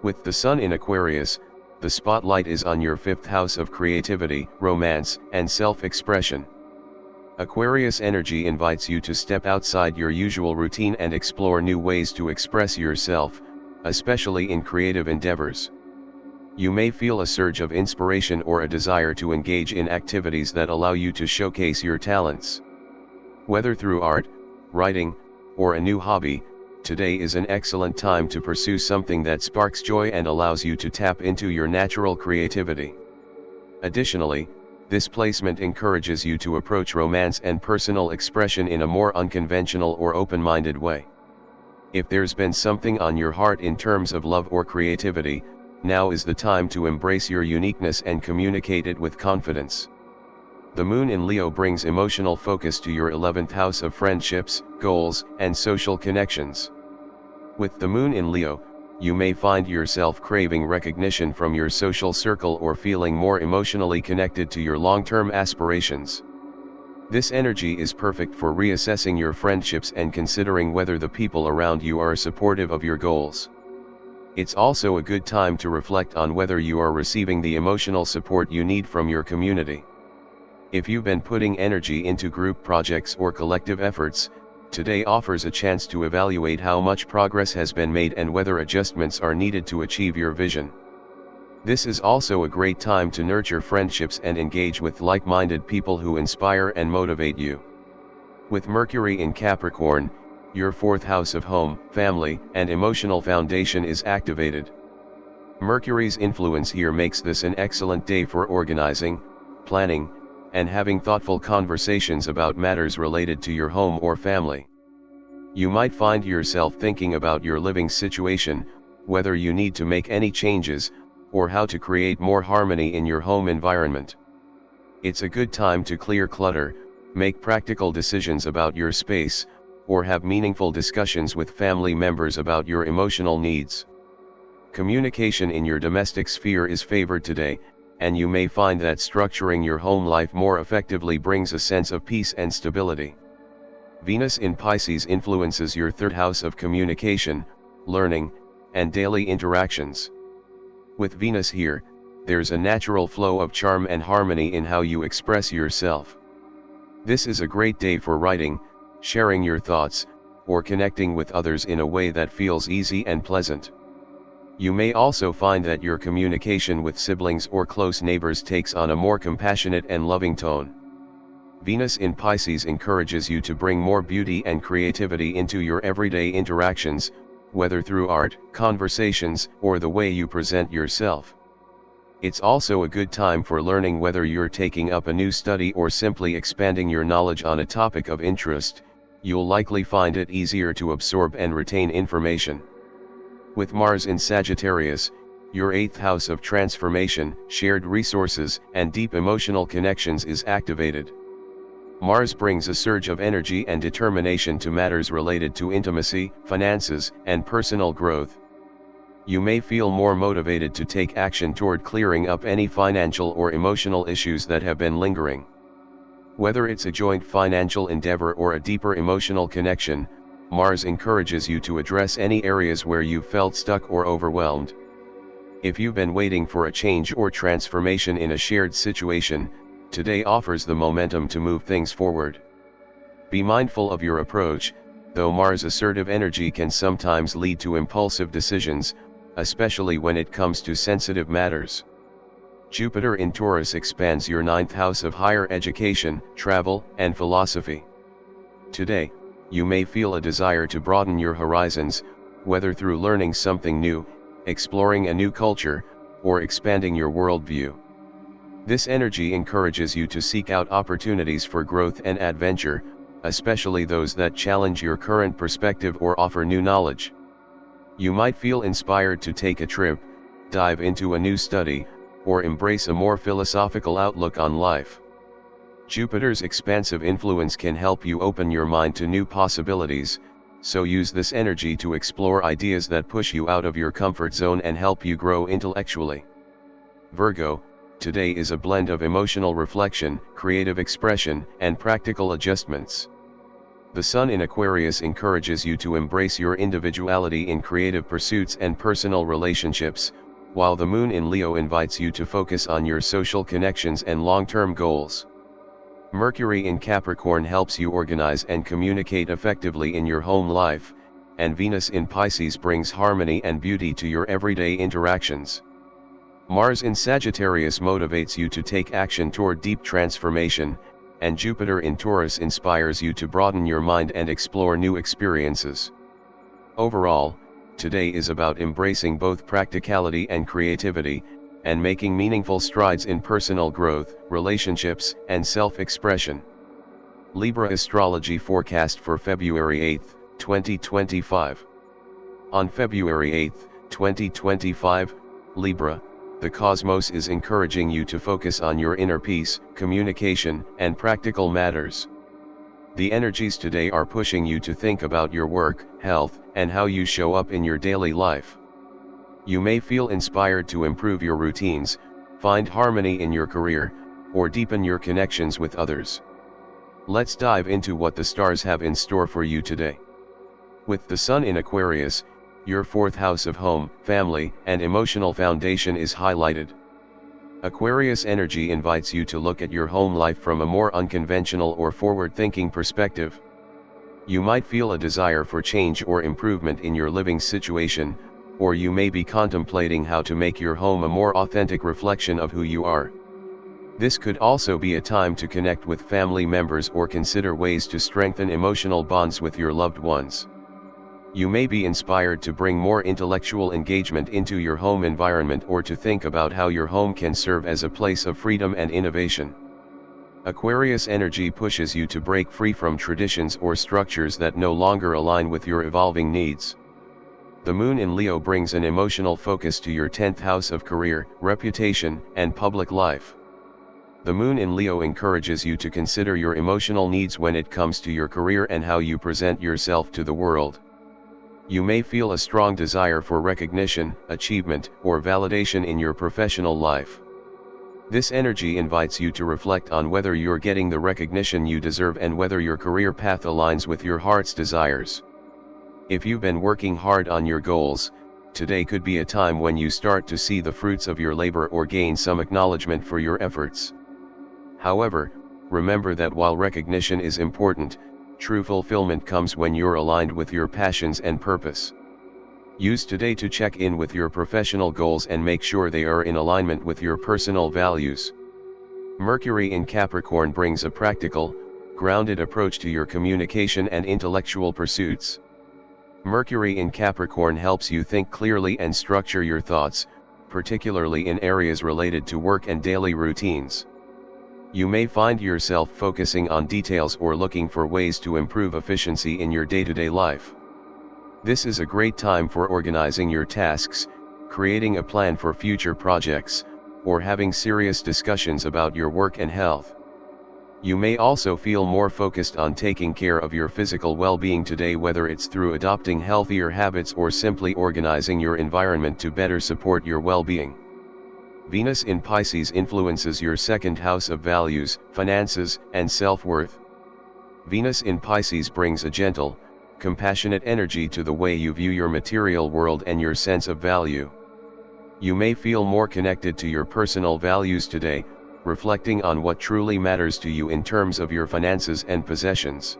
With the Sun in Aquarius, the spotlight is on your 5th house of creativity, romance, and self-expression. Aquarius energy invites you to step outside your usual routine and explore new ways to express yourself, especially in creative endeavors. You may feel a surge of inspiration or a desire to engage in activities that allow you to showcase your talents. Whether through art, writing, or a new hobby, today is an excellent time to pursue something that sparks joy and allows you to tap into your natural creativity. Additionally, this placement encourages you to approach romance and personal expression in a more unconventional or open-minded way. If there's been something on your heart in terms of love or creativity, now is the time to embrace your uniqueness and communicate it with confidence. The Moon in Leo brings emotional focus to your 11th house of friendships, goals, and social connections. With the Moon in Leo, you may find yourself craving recognition from your social circle or feeling more emotionally connected to your long-term aspirations. This energy is perfect for reassessing your friendships and considering whether the people around you are supportive of your goals. It's also a good time to reflect on whether you are receiving the emotional support you need from your community. If you've been putting energy into group projects or collective efforts, today offers a chance to evaluate how much progress has been made and whether adjustments are needed to achieve your vision. This is also a great time to nurture friendships and engage with like-minded people who inspire and motivate you. With Mercury in Capricorn, your 4th house of home, family, and emotional foundation is activated. Mercury's influence here makes this an excellent day for organizing, planning, and having thoughtful conversations about matters related to your home or family. You might find yourself thinking about your living situation, whether you need to make any changes, or how to create more harmony in your home environment. It's a good time to clear clutter, make practical decisions about your space, or have meaningful discussions with family members about your emotional needs. Communication in your domestic sphere is favored today, and you may find that structuring your home life more effectively brings a sense of peace and stability. Venus in Pisces influences your 3rd house of communication, learning, and daily interactions. With Venus here, there's a natural flow of charm and harmony in how you express yourself. This is a great day for writing, sharing your thoughts, or connecting with others in a way that feels easy and pleasant. You may also find that your communication with siblings or close neighbors takes on a more compassionate and loving tone. Venus in Pisces encourages you to bring more beauty and creativity into your everyday interactions, whether through art, conversations, or the way you present yourself. It's also a good time for learning, whether you're taking up a new study or simply expanding your knowledge on a topic of interest. You'll likely find it easier to absorb and retain information. With Mars in Sagittarius, your 8th house of transformation, shared resources, and deep emotional connections is activated. Mars brings a surge of energy and determination to matters related to intimacy, finances, and personal growth. You may feel more motivated to take action toward clearing up any financial or emotional issues that have been lingering. Whether it's a joint financial endeavor or a deeper emotional connection, Mars encourages you to address any areas where you've felt stuck or overwhelmed. If you've been waiting for a change or transformation in a shared situation, today offers the momentum to move things forward. Be mindful of your approach, though Mars' assertive energy can sometimes lead to impulsive decisions, especially when it comes to sensitive matters. Jupiter in Taurus expands your 9th house of higher education, travel, and philosophy. Today, you may feel a desire to broaden your horizons, whether through learning something new, exploring a new culture, or expanding your worldview. This energy encourages you to seek out opportunities for growth and adventure, especially those that challenge your current perspective or offer new knowledge. You might feel inspired to take a trip, dive into a new study, or embrace a more philosophical outlook on life. Jupiter's expansive influence can help you open your mind to new possibilities, so use this energy to explore ideas that push you out of your comfort zone and help you grow intellectually. Virgo, today is a blend of emotional reflection, creative expression, and practical adjustments. The Sun in Aquarius encourages you to embrace your individuality in creative pursuits and personal relationships, while the Moon in Leo invites you to focus on your social connections and long-term goals. Mercury in Capricorn helps you organize and communicate effectively in your home life, and Venus in Pisces brings harmony and beauty to your everyday interactions. Mars in Sagittarius motivates you to take action toward deep transformation, and Jupiter in Taurus inspires you to broaden your mind and explore new experiences. Overall, today is about embracing both practicality and creativity, and making meaningful strides in personal growth, relationships, and self-expression. Libra Astrology Forecast for February 8, 2025. On February 8, 2025, Libra, the cosmos is encouraging you to focus on your inner peace, communication, and practical matters. The energies today are pushing you to think about your work, health, and how you show up in your daily life. You may feel inspired to improve your routines, find harmony in your career, or deepen your connections with others. Let's dive into what the stars have in store for you today. With the Sun in Aquarius, your 4th house of home, family, and emotional foundation is highlighted. Aquarius energy invites you to look at your home life from a more unconventional or forward-thinking perspective. You might feel a desire for change or improvement in your living situation, or you may be contemplating how to make your home a more authentic reflection of who you are. This could also be a time to connect with family members or consider ways to strengthen emotional bonds with your loved ones. You may be inspired to bring more intellectual engagement into your home environment or to think about how your home can serve as a place of freedom and innovation. Aquarius energy pushes you to break free from traditions or structures that no longer align with your evolving needs. The Moon in Leo brings an emotional focus to your 10th house of career, reputation, and public life. The Moon in Leo encourages you to consider your emotional needs when it comes to your career and how you present yourself to the world. You may feel a strong desire for recognition, achievement, or validation in your professional life. This energy invites you to reflect on whether you're getting the recognition you deserve and whether your career path aligns with your heart's desires. If you've been working hard on your goals, today could be a time when you start to see the fruits of your labor or gain some acknowledgement for your efforts. However, remember that while recognition is important, true fulfillment comes when you're aligned with your passions and purpose. Use today to check in with your professional goals and make sure they are in alignment with your personal values. Mercury in Capricorn brings a practical, grounded approach to your communication and intellectual pursuits. Mercury in Capricorn helps you think clearly and structure your thoughts, particularly in areas related to work and daily routines. You may find yourself focusing on details or looking for ways to improve efficiency in your day-to-day life. This is a great time for organizing your tasks, creating a plan for future projects, or having serious discussions about your work and health. You may also feel more focused on taking care of your physical well-being today, whether it's through adopting healthier habits or simply organizing your environment to better support your well-being. Venus in Pisces influences your second house of values, finances, and self-worth. Venus in Pisces brings a gentle, compassionate energy to the way you view your material world and your sense of value. You may feel more connected to your personal values today, reflecting on what truly matters to you in terms of your finances and possessions.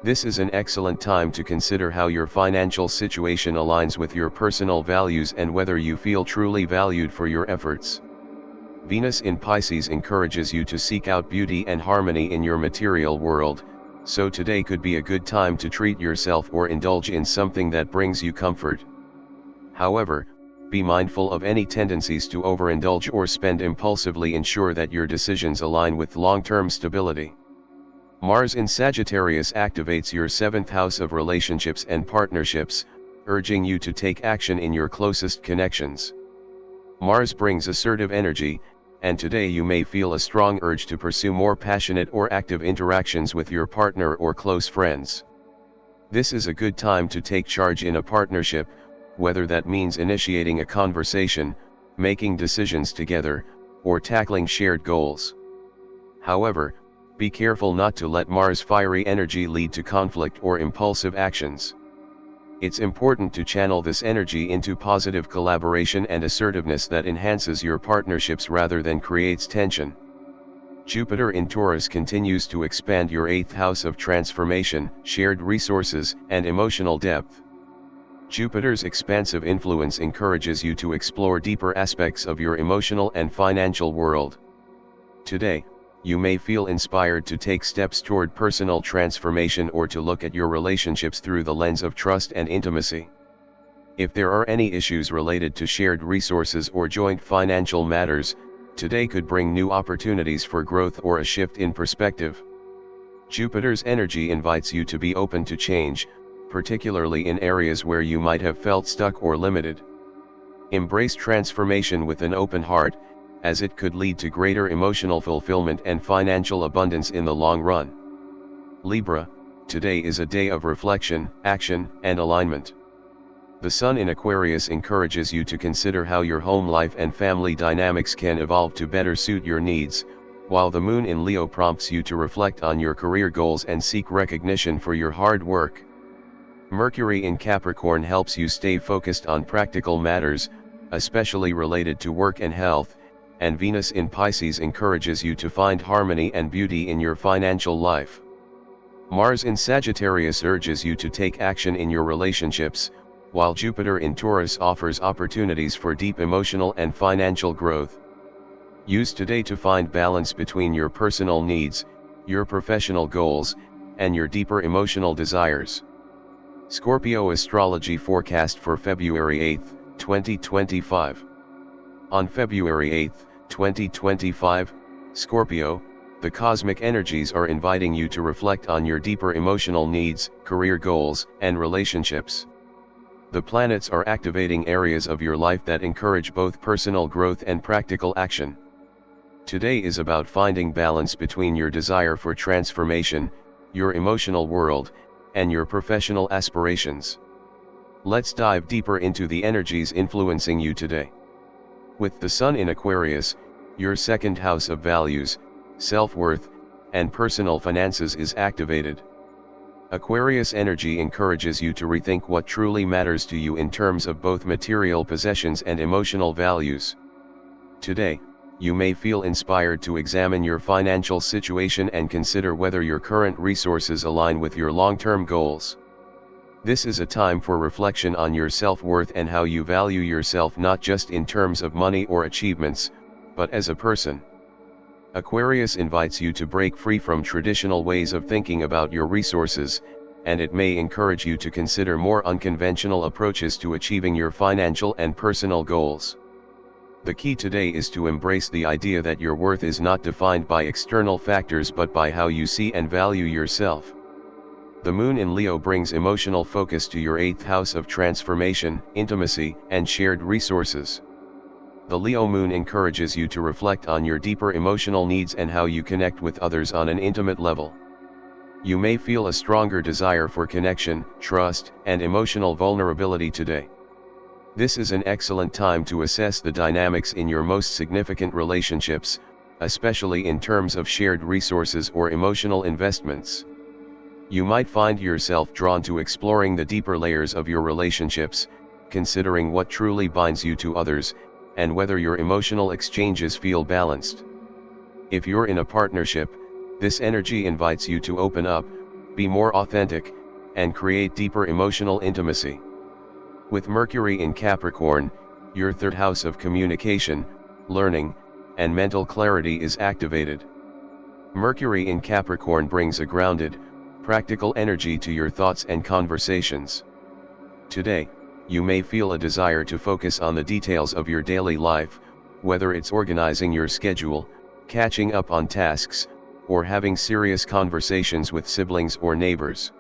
This is an excellent time to consider how your financial situation aligns with your personal values and whether you feel truly valued for your efforts. Venus in Pisces encourages you to seek out beauty and harmony in your material world, so today could be a good time to treat yourself or indulge in something that brings you comfort. However, be mindful of any tendencies to overindulge or spend impulsively. Ensure that your decisions align with long-term stability. Mars in Sagittarius activates your 7th house of relationships and partnerships, urging you to take action in your closest connections. Mars brings assertive energy, and today you may feel a strong urge to pursue more passionate or active interactions with your partner or close friends. This is a good time to take charge in a partnership, whether that means initiating a conversation, making decisions together, or tackling shared goals. However, be careful not to let Mars' fiery energy lead to conflict or impulsive actions. It's important to channel this energy into positive collaboration and assertiveness that enhances your partnerships rather than creates tension. Jupiter in Taurus continues to expand your 8th house of transformation, shared resources, and emotional depth. Jupiter's expansive influence encourages you to explore deeper aspects of your emotional and financial world. Today, you may feel inspired to take steps toward personal transformation or to look at your relationships through the lens of trust and intimacy. If there are any issues related to shared resources or joint financial matters, today could bring new opportunities for growth or a shift in perspective. Jupiter's energy invites you to be open to change, particularly in areas where you might have felt stuck or limited. Embrace transformation with an open heart, as it could lead to greater emotional fulfillment and financial abundance in the long run. Libra, today is a day of reflection, action, and alignment. The Sun in Aquarius encourages you to consider how your home life and family dynamics can evolve to better suit your needs, while the Moon in Leo prompts you to reflect on your career goals and seek recognition for your hard work. Mercury in Capricorn helps you stay focused on practical matters, especially related to work and health, and Venus in Pisces encourages you to find harmony and beauty in your financial life. Mars in Sagittarius urges you to take action in your relationships, while Jupiter in Taurus offers opportunities for deep emotional and financial growth. Use today to find balance between your personal needs, your professional goals, and your deeper emotional desires. Scorpio Astrology Forecast for February 8, 2025. On February 8, 2025, Scorpio, the cosmic energies are inviting you to reflect on your deeper emotional needs, career goals, and relationships. The planets are activating areas of your life that encourage both personal growth and practical action. Today is about finding balance between your desire for transformation, your emotional world, and your professional aspirations. Let's dive deeper into the energies influencing you today. With the Sun in Aquarius, your 2nd house of values, self-worth, and personal finances is activated. Aquarius energy encourages you to rethink what truly matters to you in terms of both material possessions and emotional values. Today, you may feel inspired to examine your financial situation and consider whether your current resources align with your long-term goals. This is a time for reflection on your self-worth and how you value yourself, not just in terms of money or achievements, but as a person. Aquarius invites you to break free from traditional ways of thinking about your resources, and it may encourage you to consider more unconventional approaches to achieving your financial and personal goals. The key today is to embrace the idea that your worth is not defined by external factors but by how you see and value yourself. The moon in Leo brings emotional focus to your 8th house of transformation, intimacy, and shared resources. The Leo moon encourages you to reflect on your deeper emotional needs and how you connect with others on an intimate level. You may feel a stronger desire for connection, trust, and emotional vulnerability today. This is an excellent time to assess the dynamics in your most significant relationships, especially in terms of shared resources or emotional investments. You might find yourself drawn to exploring the deeper layers of your relationships, considering what truly binds you to others, and whether your emotional exchanges feel balanced. If you're in a partnership, this energy invites you to open up, be more authentic, and create deeper emotional intimacy. With Mercury in Capricorn, your 3rd house of communication, learning, and mental clarity is activated. Mercury in Capricorn brings a grounded, practical energy to your thoughts and conversations. Today, you may feel a desire to focus on the details of your daily life, whether it's organizing your schedule, catching up on tasks, or having serious conversations with siblings or neighbors.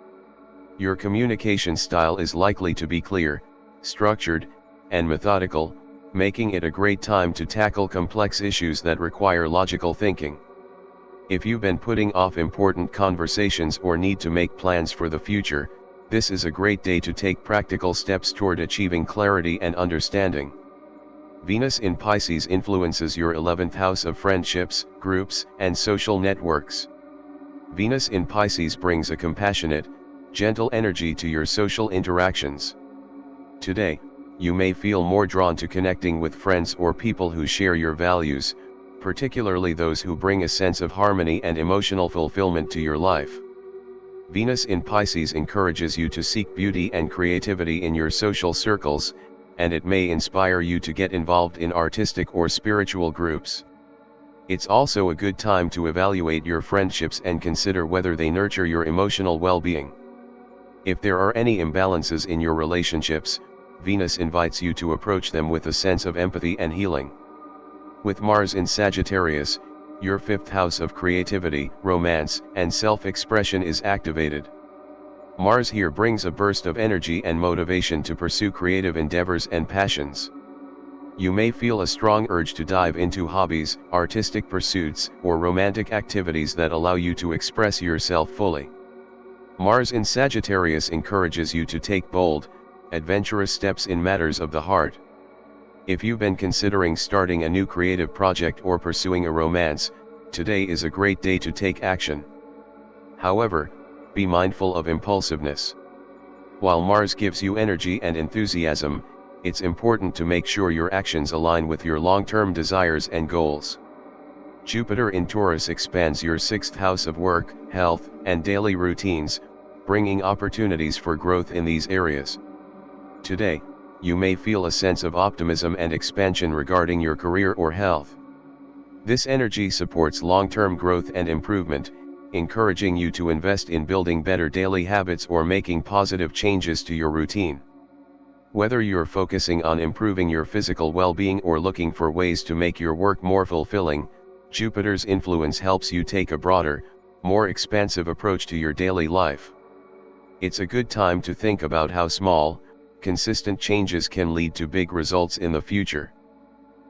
Your communication style is likely to be clear, structured, and methodical, making it a great time to tackle complex issues that require logical thinking. If you've been putting off important conversations or need to make plans for the future, this is a great day to take practical steps toward achieving clarity and understanding. Venus in Pisces influences your 11th house of friendships, groups, and social networks. Venus in Pisces brings a compassionate, gentle energy to your social interactions. Today, you may feel more drawn to connecting with friends or people who share your values, particularly those who bring a sense of harmony and emotional fulfillment to your life. Venus in Pisces encourages you to seek beauty and creativity in your social circles, and it may inspire you to get involved in artistic or spiritual groups. It's also a good time to evaluate your friendships and consider whether they nurture your emotional well-being. If there are any imbalances in your relationships, Venus invites you to approach them with a sense of empathy and healing. With Mars in Sagittarius, your 5th house of creativity, romance, and self-expression is activated. Mars here brings a burst of energy and motivation to pursue creative endeavors and passions. You may feel a strong urge to dive into hobbies, artistic pursuits, or romantic activities that allow you to express yourself fully. Mars in Sagittarius encourages you to take bold, adventurous steps in matters of the heart. If you've been considering starting a new creative project or pursuing a romance, today is a great day to take action. However, be mindful of impulsiveness. While Mars gives you energy and enthusiasm, it's important to make sure your actions align with your long-term desires and goals. Jupiter in Taurus expands your 6th house of work, health, and daily routines, bringing opportunities for growth in these areas. Today, you may feel a sense of optimism and expansion regarding your career or health. This energy supports long-term growth and improvement, encouraging you to invest in building better daily habits or making positive changes to your routine. Whether you're focusing on improving your physical well-being or looking for ways to make your work more fulfilling, Jupiter's influence helps you take a broader, more expansive approach to your daily life. It's a good time to think about how small, consistent changes can lead to big results in the future.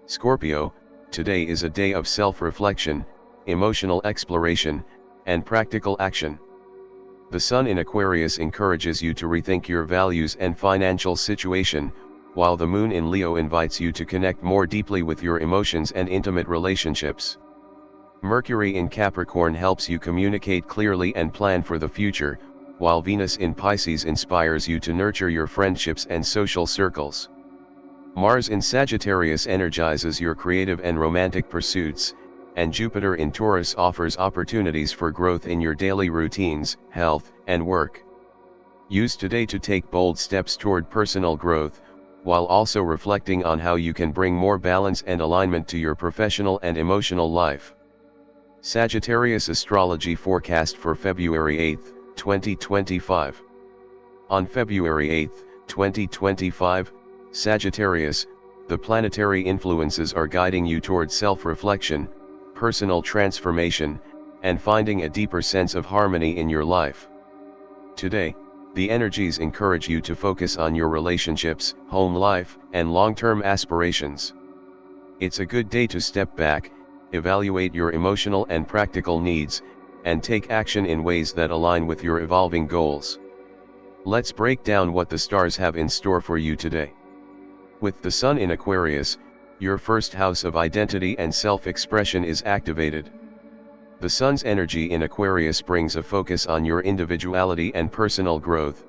Scorpio, today is a day of self-reflection, emotional exploration, and practical action. The Sun in Aquarius encourages you to rethink your values and financial situation, while the Moon in Leo invites you to connect more deeply with your emotions and intimate relationships. Mercury in Capricorn helps you communicate clearly and plan for the future, while Venus in Pisces inspires you to nurture your friendships and social circles. Mars in Sagittarius energizes your creative and romantic pursuits, and Jupiter in Taurus offers opportunities for growth in your daily routines, health, and work. Use today to take bold steps toward personal growth, while also reflecting on how you can bring more balance and alignment to your professional and emotional life. Sagittarius Astrology Forecast for February 8, 2025. On February 8, 2025, Sagittarius, the planetary influences are guiding you towards self-reflection, personal transformation, and finding a deeper sense of harmony in your life. Today, the energies encourage you to focus on your relationships, home life, and long-term aspirations. It's a good day to step back, evaluate your emotional and practical needs, and take action in ways that align with your evolving goals. Let's break down what the stars have in store for you today. With the Sun in Aquarius, your first house of identity and self-expression is activated. The Sun's energy in Aquarius brings a focus on your individuality and personal growth.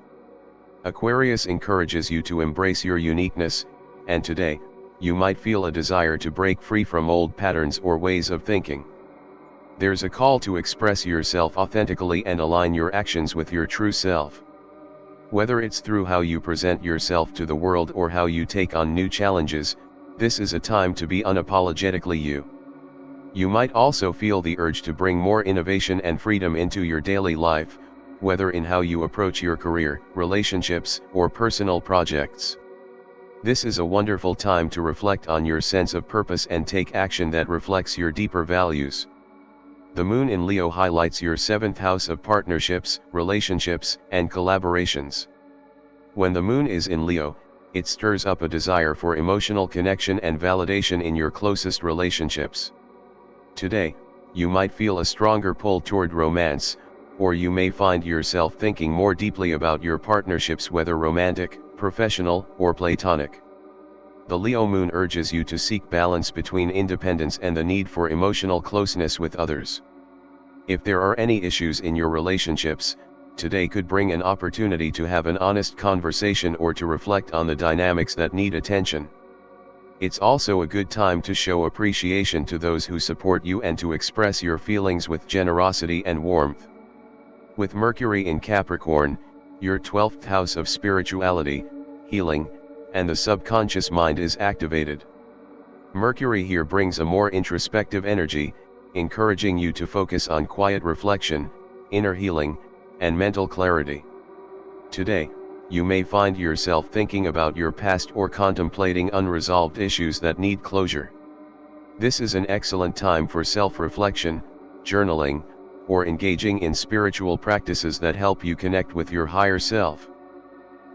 Aquarius encourages you to embrace your uniqueness, and today, you might feel a desire to break free from old patterns or ways of thinking. There's a call to express yourself authentically and align your actions with your true self. Whether it's through how you present yourself to the world or how you take on new challenges, this is a time to be unapologetically you. You might also feel the urge to bring more innovation and freedom into your daily life, whether in how you approach your career, relationships, or personal projects. This is a wonderful time to reflect on your sense of purpose and take action that reflects your deeper values. The Moon in Leo highlights your 7th house of partnerships, relationships, and collaborations. When the Moon is in Leo, it stirs up a desire for emotional connection and validation in your closest relationships. Today, you might feel a stronger pull toward romance, or you may find yourself thinking more deeply about your partnerships, whether romantic, professional, or platonic. The Leo Moon urges you to seek balance between independence and the need for emotional closeness with others. If there are any issues in your relationships, today could bring an opportunity to have an honest conversation or to reflect on the dynamics that need attention. It's also a good time to show appreciation to those who support you and to express your feelings with generosity and warmth. With Mercury in Capricorn, your 12th house of spirituality, healing, and the subconscious mind is activated. Mercury here brings a more introspective energy, encouraging you to focus on quiet reflection, inner healing, and mental clarity. Today, you may find yourself thinking about your past or contemplating unresolved issues that need closure. This is an excellent time for self-reflection, journaling, or engaging in spiritual practices that help you connect with your higher self.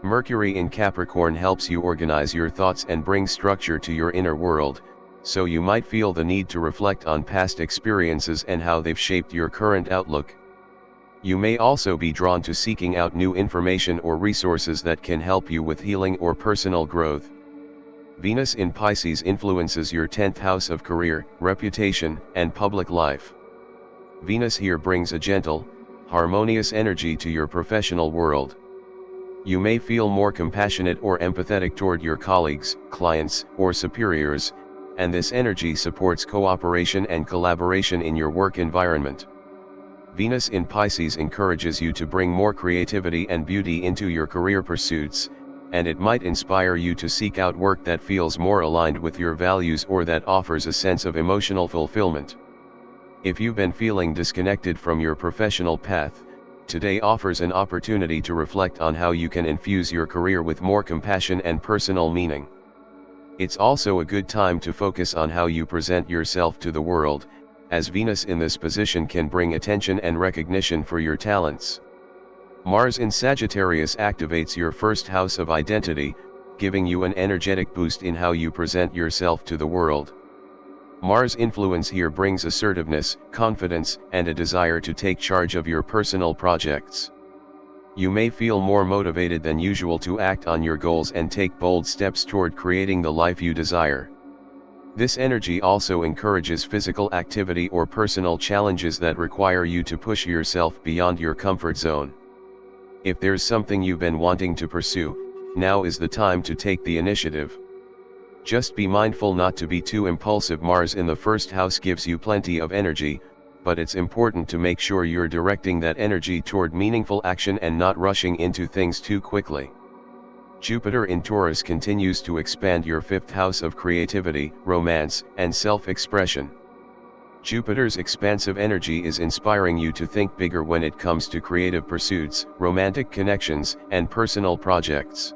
Mercury in Capricorn helps you organize your thoughts and bring structure to your inner world, so you might feel the need to reflect on past experiences and how they've shaped your current outlook. You may also be drawn to seeking out new information or resources that can help you with healing or personal growth. Venus in Pisces influences your 10th house of career, reputation, and public life. Venus here brings a gentle, harmonious energy to your professional world. You may feel more compassionate or empathetic toward your colleagues, clients, or superiors, and this energy supports cooperation and collaboration in your work environment. Venus in Pisces encourages you to bring more creativity and beauty into your career pursuits, and it might inspire you to seek out work that feels more aligned with your values or that offers a sense of emotional fulfillment. If you've been feeling disconnected from your professional path, today offers an opportunity to reflect on how you can infuse your career with more compassion and personal meaning. It's also a good time to focus on how you present yourself to the world, as Venus in this position can bring attention and recognition for your talents. Mars in Sagittarius activates your first house of identity, giving you an energetic boost in how you present yourself to the world. Mars' influence here brings assertiveness, confidence, and a desire to take charge of your personal projects. You may feel more motivated than usual to act on your goals and take bold steps toward creating the life you desire. This energy also encourages physical activity or personal challenges that require you to push yourself beyond your comfort zone. If there's something you've been wanting to pursue, now is the time to take the initiative. Just be mindful not to be too impulsive. Mars in the first house gives you plenty of energy, but it's important to make sure you're directing that energy toward meaningful action and not rushing into things too quickly. Jupiter in Taurus continues to expand your fifth house of creativity, romance, and self-expression. Jupiter's expansive energy is inspiring you to think bigger when it comes to creative pursuits, romantic connections, and personal projects.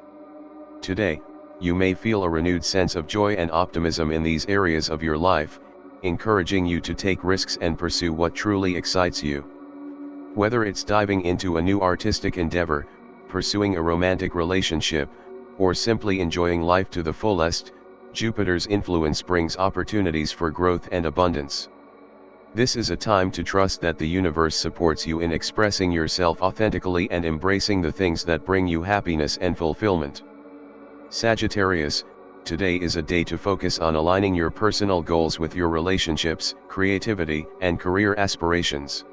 Today, you may feel a renewed sense of joy and optimism in these areas of your life, encouraging you to take risks and pursue what truly excites you. Whether it's diving into a new artistic endeavor, pursuing a romantic relationship, or simply enjoying life to the fullest, Jupiter's influence brings opportunities for growth and abundance. This is a time to trust that the universe supports you in expressing yourself authentically and embracing the things that bring you happiness and fulfillment. Sagittarius, today is a day to focus on aligning your personal goals with your relationships, creativity, and career aspirations.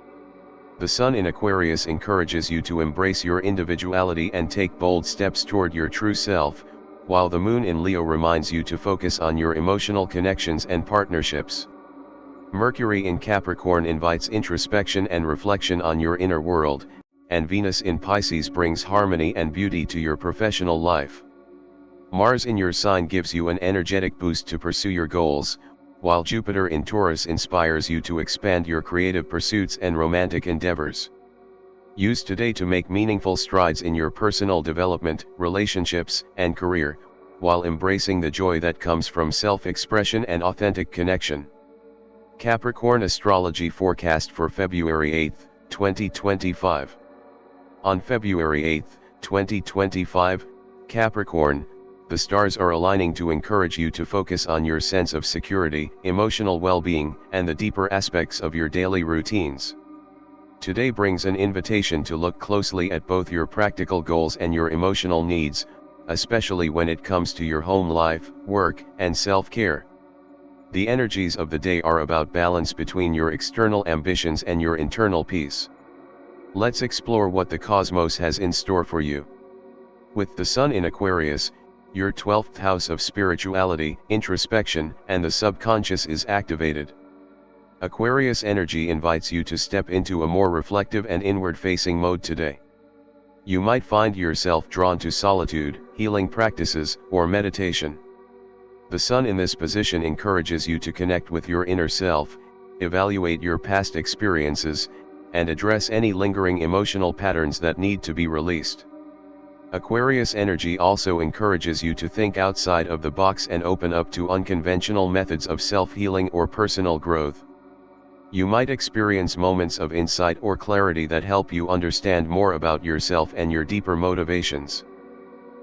The Sun in Aquarius encourages you to embrace your individuality and take bold steps toward your true self, while the Moon in Leo reminds you to focus on your emotional connections and partnerships. Mercury in Capricorn invites introspection and reflection on your inner world, and Venus in Pisces brings harmony and beauty to your professional life. Mars in your sign gives you an energetic boost to pursue your goals, while Jupiter in Taurus inspires you to expand your creative pursuits and romantic endeavors. Use today to make meaningful strides in your personal development, relationships, and career, while embracing the joy that comes from self-expression and authentic connection. Capricorn Astrology Forecast for February 8, 2025. On February 8, 2025, Capricorn, the stars are aligning to encourage you to focus on your sense of security, emotional well-being, and the deeper aspects of your daily routines. Today brings an invitation to look closely at both your practical goals and your emotional needs, especially when it comes to your home life, work, and self-care. The energies of the day are about balance between your external ambitions and your internal peace. Let's explore what the cosmos has in store for you. With the Sun in Aquarius, your 12th house of spirituality, introspection, and the subconscious is activated. Aquarius energy invites you to step into a more reflective and inward-facing mode today. You might find yourself drawn to solitude, healing practices, or meditation. The Sun in this position encourages you to connect with your inner self, evaluate your past experiences, and address any lingering emotional patterns that need to be released. Aquarius energy also encourages you to think outside of the box and open up to unconventional methods of self-healing or personal growth. You might experience moments of insight or clarity that help you understand more about yourself and your deeper motivations.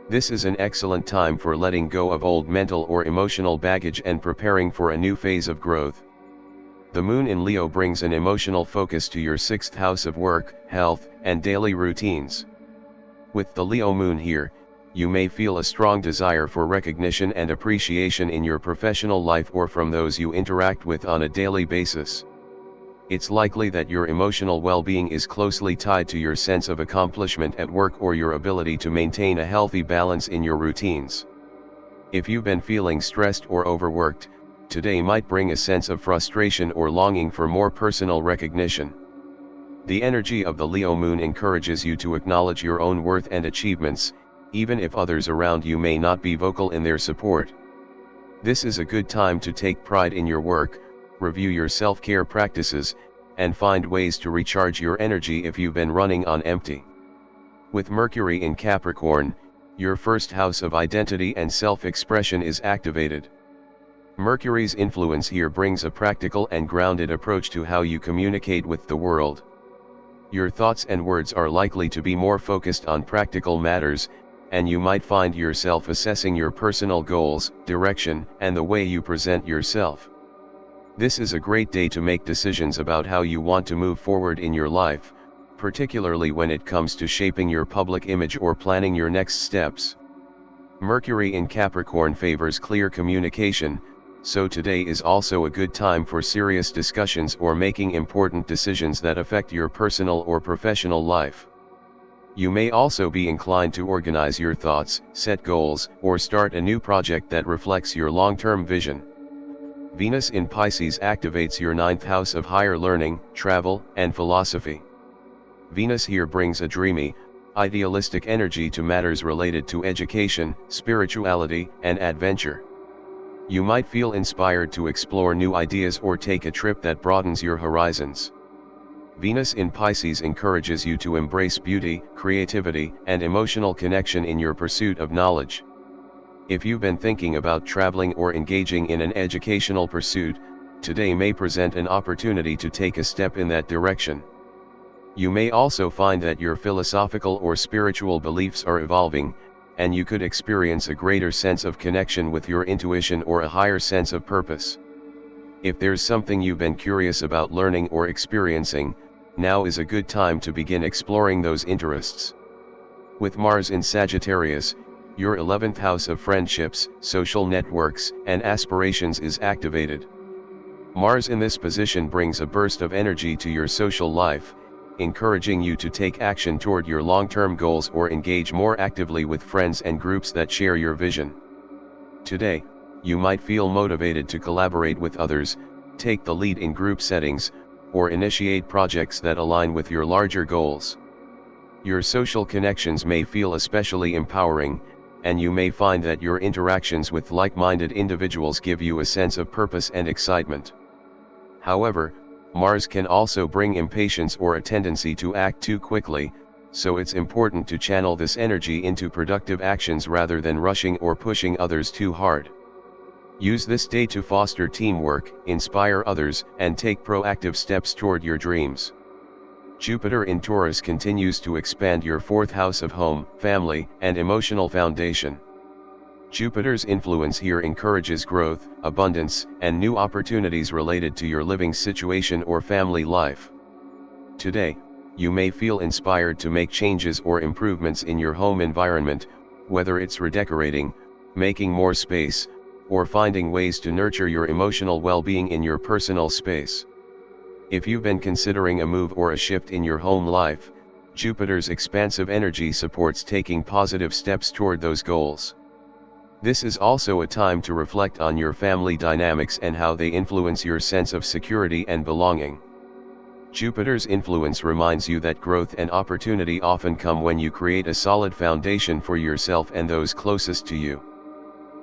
This is an excellent time for letting go of old mental or emotional baggage and preparing for a new phase of growth. The Moon in Leo brings an emotional focus to your 6th house of work, health, and daily routines. With the Leo Moon here, you may feel a strong desire for recognition and appreciation in your professional life or from those you interact with on a daily basis. It's likely that your emotional well-being is closely tied to your sense of accomplishment at work or your ability to maintain a healthy balance in your routines. If you've been feeling stressed or overworked, today might bring a sense of frustration or longing for more personal recognition. The energy of the Leo Moon encourages you to acknowledge your own worth and achievements, even if others around you may not be vocal in their support. This is a good time to take pride in your work, review your self-care practices, and find ways to recharge your energy if you've been running on empty. With Mercury in Capricorn, your 1st house of identity and self-expression is activated. Mercury's influence here brings a practical and grounded approach to how you communicate with the world. Your thoughts and words are likely to be more focused on practical matters, and you might find yourself assessing your personal goals, direction, and the way you present yourself. This is a great day to make decisions about how you want to move forward in your life, particularly when it comes to shaping your public image or planning your next steps. Mercury in Capricorn favors clear communication, so today is also a good time for serious discussions or making important decisions that affect your personal or professional life. You may also be inclined to organize your thoughts, set goals, or start a new project that reflects your long-term vision. Venus in Pisces activates your ninth house of higher learning, travel, and philosophy. Venus here brings a dreamy, idealistic energy to matters related to education, spirituality, and adventure. You might feel inspired to explore new ideas or take a trip that broadens your horizons. Venus in Pisces encourages you to embrace beauty, creativity, and emotional connection in your pursuit of knowledge. If you've been thinking about traveling or engaging in an educational pursuit, today may present an opportunity to take a step in that direction. You may also find that your philosophical or spiritual beliefs are evolving, and you could experience a greater sense of connection with your intuition or a higher sense of purpose. If there's something you've been curious about learning or experiencing, now is a good time to begin exploring those interests. With Mars in Sagittarius, your 11th house of friendships, social networks, and aspirations is activated. Mars in this position brings a burst of energy to your social life, encouraging you to take action toward your long-term goals or engage more actively with friends and groups that share your vision. Today, you might feel motivated to collaborate with others, take the lead in group settings, or initiate projects that align with your larger goals. Your social connections may feel especially empowering, and you may find that your interactions with like-minded individuals give you a sense of purpose and excitement. However, Mars can also bring impatience or a tendency to act too quickly, so it's important to channel this energy into productive actions rather than rushing or pushing others too hard. Use this day to foster teamwork, inspire others, and take proactive steps toward your dreams. Jupiter in Taurus continues to expand your 4th house of home, family, and emotional foundation. Jupiter's influence here encourages growth, abundance, and new opportunities related to your living situation or family life. Today, you may feel inspired to make changes or improvements in your home environment, whether it's redecorating, making more space, or finding ways to nurture your emotional well-being in your personal space. If you've been considering a move or a shift in your home life, Jupiter's expansive energy supports taking positive steps toward those goals. This is also a time to reflect on your family dynamics and how they influence your sense of security and belonging. Jupiter's influence reminds you that growth and opportunity often come when you create a solid foundation for yourself and those closest to you.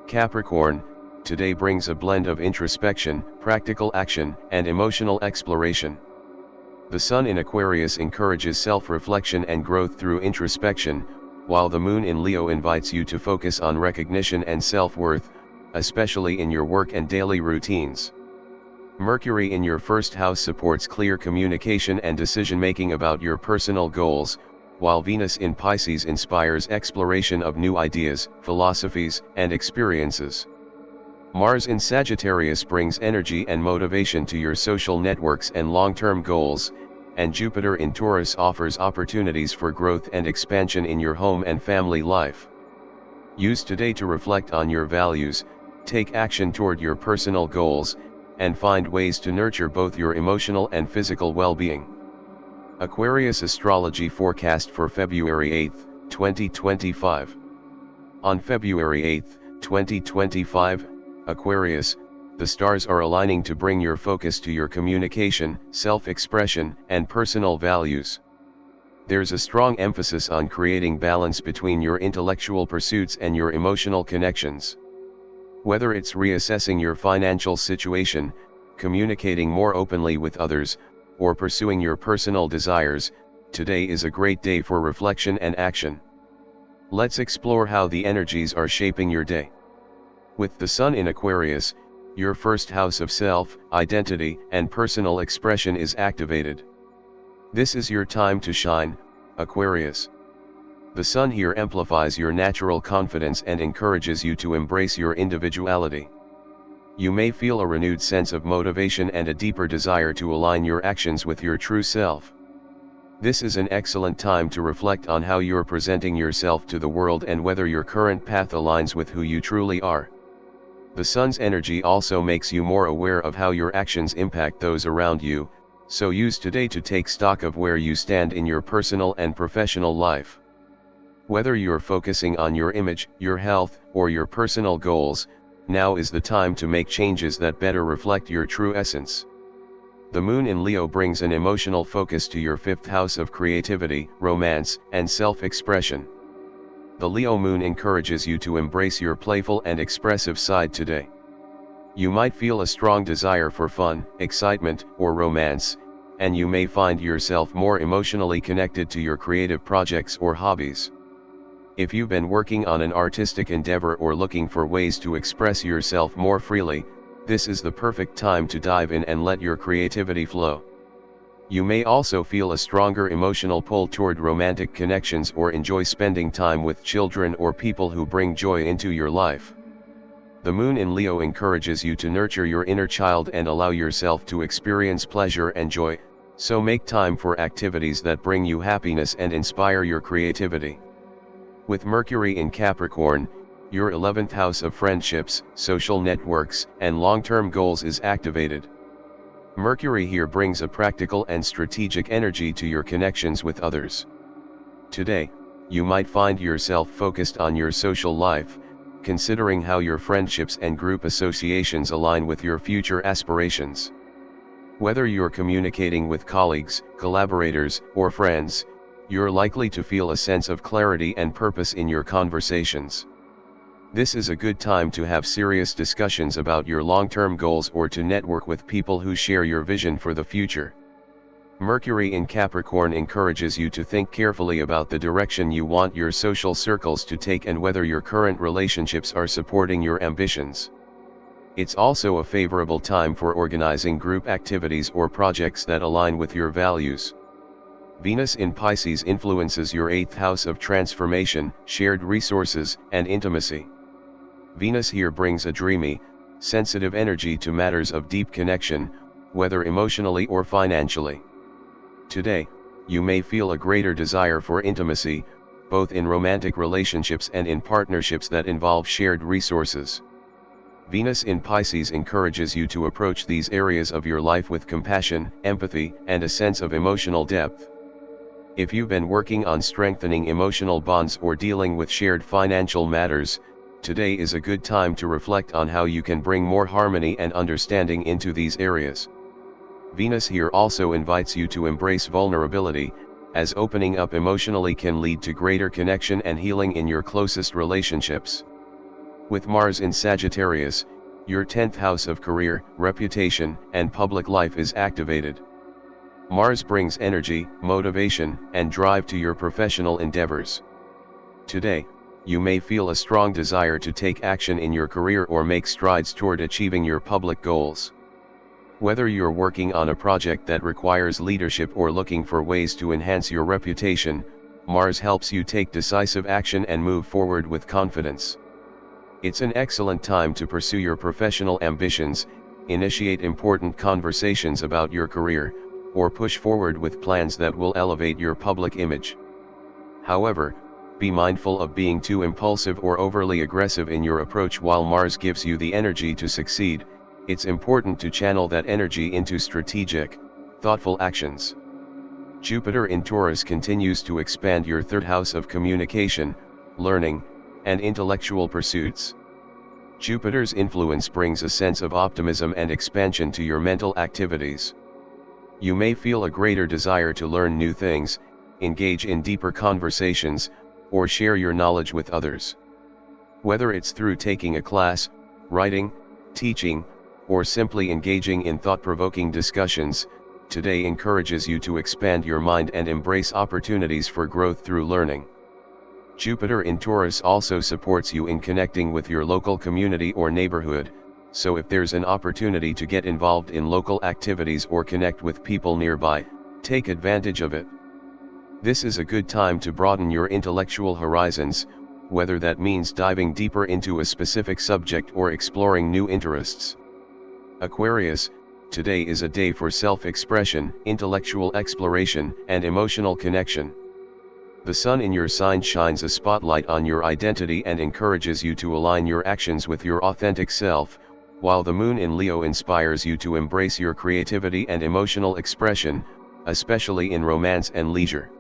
Capricorn, today brings a blend of introspection, practical action, and emotional exploration. The Sun in Aquarius encourages self-reflection and growth through introspection, while the Moon in Leo invites you to focus on recognition and self-worth, especially in your work and daily routines. Mercury in your 1st house supports clear communication and decision-making about your personal goals, while Venus in Pisces inspires exploration of new ideas, philosophies, and experiences. Mars in Sagittarius brings energy and motivation to your social networks and long-term goals, and Jupiter in Taurus offers opportunities for growth and expansion in your home and family life. Use today to reflect on your values, take action toward your personal goals, and find ways to nurture both your emotional and physical well-being. Aquarius Astrology Forecast for February 8, 2025. On February 8, 2025, Aquarius, the stars are aligning to bring your focus to your communication, self-expression, and personal values. There's a strong emphasis on creating balance between your intellectual pursuits and your emotional connections. Whether it's reassessing your financial situation, communicating more openly with others, or pursuing your personal desires, today is a great day for reflection and action. Let's explore how the energies are shaping your day. With the Sun in Aquarius, your 1st house of self, identity, and personal expression is activated. This is your time to shine, Aquarius. The Sun here amplifies your natural confidence and encourages you to embrace your individuality. You may feel a renewed sense of motivation and a deeper desire to align your actions with your true self. This is an excellent time to reflect on how you're presenting yourself to the world and whether your current path aligns with who you truly are. The Sun's energy also makes you more aware of how your actions impact those around you, so use today to take stock of where you stand in your personal and professional life. Whether you're focusing on your image, your health, or your personal goals, Now is the time to make changes that better reflect your true essence. The moon in Leo brings an emotional focus to your fifth house of creativity, romance, and self-expression. The Leo moon encourages you to embrace your playful and expressive side today. You might feel a strong desire for fun, excitement, or romance, and you may find yourself more emotionally connected to your creative projects or hobbies. If you've been working on an artistic endeavor or looking for ways to express yourself more freely, this is the perfect time to dive in and let your creativity flow. You may also feel a stronger emotional pull toward romantic connections or enjoy spending time with children or people who bring joy into your life. The moon in Leo encourages you to nurture your inner child and allow yourself to experience pleasure and joy, so make time for activities that bring you happiness and inspire your creativity. With Mercury in Capricorn, your 11th house of friendships, social networks, and long-term goals is activated. Mercury here brings a practical and strategic energy to your connections with others. Today, you might find yourself focused on your social life, considering how your friendships and group associations align with your future aspirations. Whether you're communicating with colleagues, collaborators, or friends, you're likely to feel a sense of clarity and purpose in your conversations. This is a good time to have serious discussions about your long-term goals or to network with people who share your vision for the future. Mercury in Capricorn encourages you to think carefully about the direction you want your social circles to take and whether your current relationships are supporting your ambitions. It's also a favorable time for organizing group activities or projects that align with your values. Venus in Pisces influences your 8th house of transformation, shared resources, and intimacy. Venus here brings a dreamy, sensitive energy to matters of deep connection, whether emotionally or financially. Today, you may feel a greater desire for intimacy, both in romantic relationships and in partnerships that involve shared resources. Venus in Pisces encourages you to approach these areas of your life with compassion, empathy, and a sense of emotional depth. If you've been working on strengthening emotional bonds or dealing with shared financial matters, today is a good time to reflect on how you can bring more harmony and understanding into these areas. Venus here also invites you to embrace vulnerability, as opening up emotionally can lead to greater connection and healing in your closest relationships. With Mars in Sagittarius, your 10th house of career, reputation, and public life is activated. Mars brings energy, motivation, and drive to your professional endeavors. Today, you may feel a strong desire to take action in your career or make strides toward achieving your public goals. Whether you're working on a project that requires leadership or looking for ways to enhance your reputation, Mars helps you take decisive action and move forward with confidence. It's an excellent time to pursue your professional ambitions, initiate important conversations about your career, or push forward with plans that will elevate your public image. However, be mindful of being too impulsive or overly aggressive in your approach. While Mars gives you the energy to succeed, it's important to channel that energy into strategic, thoughtful actions. Jupiter in Taurus continues to expand your 3rd house of communication, learning, and intellectual pursuits. Jupiter's influence brings a sense of optimism and expansion to your mental activities. You may feel a greater desire to learn new things, engage in deeper conversations, or share your knowledge with others. Whether it's through taking a class, writing, teaching, or simply engaging in thought-provoking discussions, today encourages you to expand your mind and embrace opportunities for growth through learning. Jupiter in Taurus also supports you in connecting with your local community or neighborhood, so if there's an opportunity to get involved in local activities or connect with people nearby, take advantage of it. This is a good time to broaden your intellectual horizons, whether that means diving deeper into a specific subject or exploring new interests. Aquarius, today is a day for self-expression, intellectual exploration, and emotional connection. The sun in your sign shines a spotlight on your identity and encourages you to align your actions with your authentic self, while the moon in Leo inspires you to embrace your creativity and emotional expression, especially in romance and leisure.